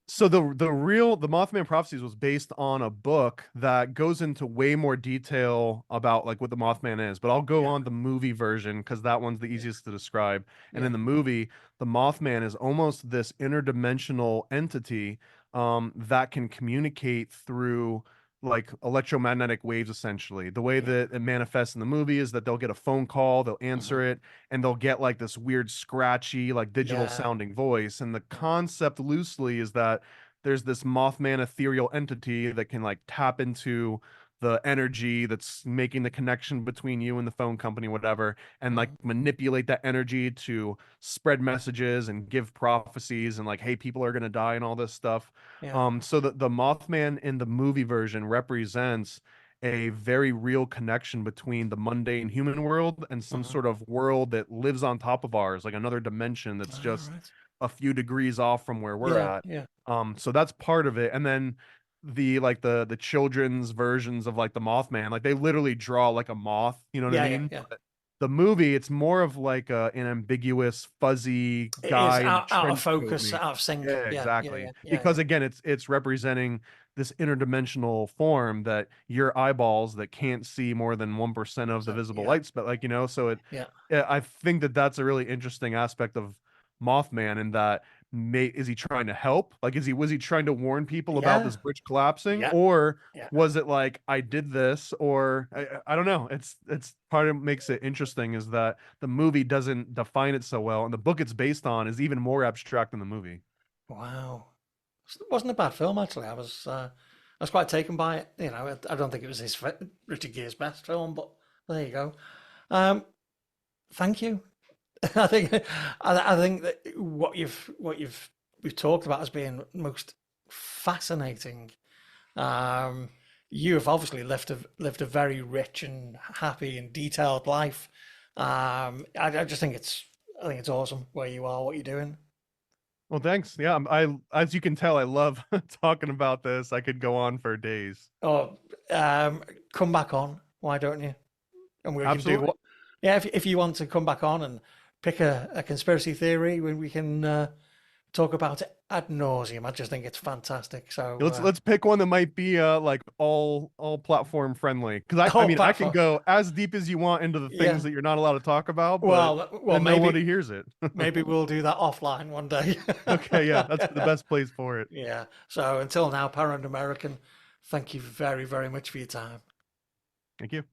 S2: So the Mothman Prophecies was based on a book that goes into way more detail about like what the Mothman is, but I'll go
S1: Yeah,
S2: on the movie version because that one's the
S1: yeah,
S2: easiest to describe. And
S1: yeah.
S2: in the movie, the Mothman is almost this interdimensional entity that can communicate through like electromagnetic waves essentially. The way
S1: Yeah.
S2: that it manifests in the movie is that they'll get a phone call, they'll
S1: Hmm.
S2: answer it, and they'll get like this weird scratchy like digital
S1: Yeah.
S2: sounding voice. And the
S1: Yeah.
S2: concept loosely is that there's this Mothman ethereal entity that can like tap into the energy that's making the connection between you and the phone company, whatever, and like
S1: Mhm.
S2: manipulate that energy to spread messages and give prophecies and like, hey, people are gonna die and all this stuff.
S1: Yeah.
S2: So the Mothman in the movie version represents a very real connection between the mundane human world and some
S1: Hmm.
S2: sort of world that lives on top of ours, like another dimension that's
S1: All
S2: just
S1: right.
S2: a few degrees off from where we're
S1: Yeah.
S2: at.
S1: Yeah.
S2: So that's part of it. And then the children's versions of like the Mothman, like they literally draw like a moth, you know what I
S1: Yeah. Yeah.
S2: mean?
S1: Yeah.
S2: But the movie, it's more of like an ambiguous, fuzzy
S1: It is
S2: guy in a
S1: out of
S2: trench coat.
S1: focus, out of sync.
S2: Yeah,
S1: Yeah. Yeah.
S2: exactly.
S1: Yeah. Yeah.
S2: Because
S1: Yeah.
S2: again, it's representing this interdimensional form that your eyeballs that can't see more than 1% of the
S1: So
S2: visible
S1: yeah.
S2: light, but like so
S1: Yeah.
S2: yeah, I think that that's a really interesting aspect of Mothman in that is he trying to help? Like, was he trying to warn people about
S1: Yeah.
S2: this bridge collapsing,
S1: Yeah.
S2: or
S1: Yeah.
S2: was it like I did this, or I don't know. It's part of what makes it interesting is that the movie doesn't define it so well, and the book it's based on is even more abstract than the movie.
S1: Wow. It wasn't a bad film actually. I was quite taken by it. You know, I don't think it was Richard Gere's best film, but there you go. Um, thank you. I think that we've talked about as being most fascinating. Um, you have obviously lived a very rich and happy and detailed life. I just think I think it's awesome where you are, what you're doing.
S2: Well, thanks. Yeah, as you can tell, I love talking about this. I could go on for days.
S1: Or come back on. Why don't you? And we can do
S2: Absolutely.
S1: what? Yeah, if you want to come back on and pick a conspiracy theory, we can talk about it ad nauseum. I just think it's fantastic. So,
S2: Let's pick one that might be like all platform friendly because I
S1: oh,
S2: mean I can
S1: platform.
S2: go as deep as you want into the things
S1: Yeah.
S2: that you're not allowed to talk about, but
S1: Well,
S2: then nobody hears it.
S1: maybe we'll do that offline one day.
S2: Okay, yeah, that's the best place for it.
S1: Yeah. So until now, Parent American, thank you very, very much for your time.
S2: Thank you.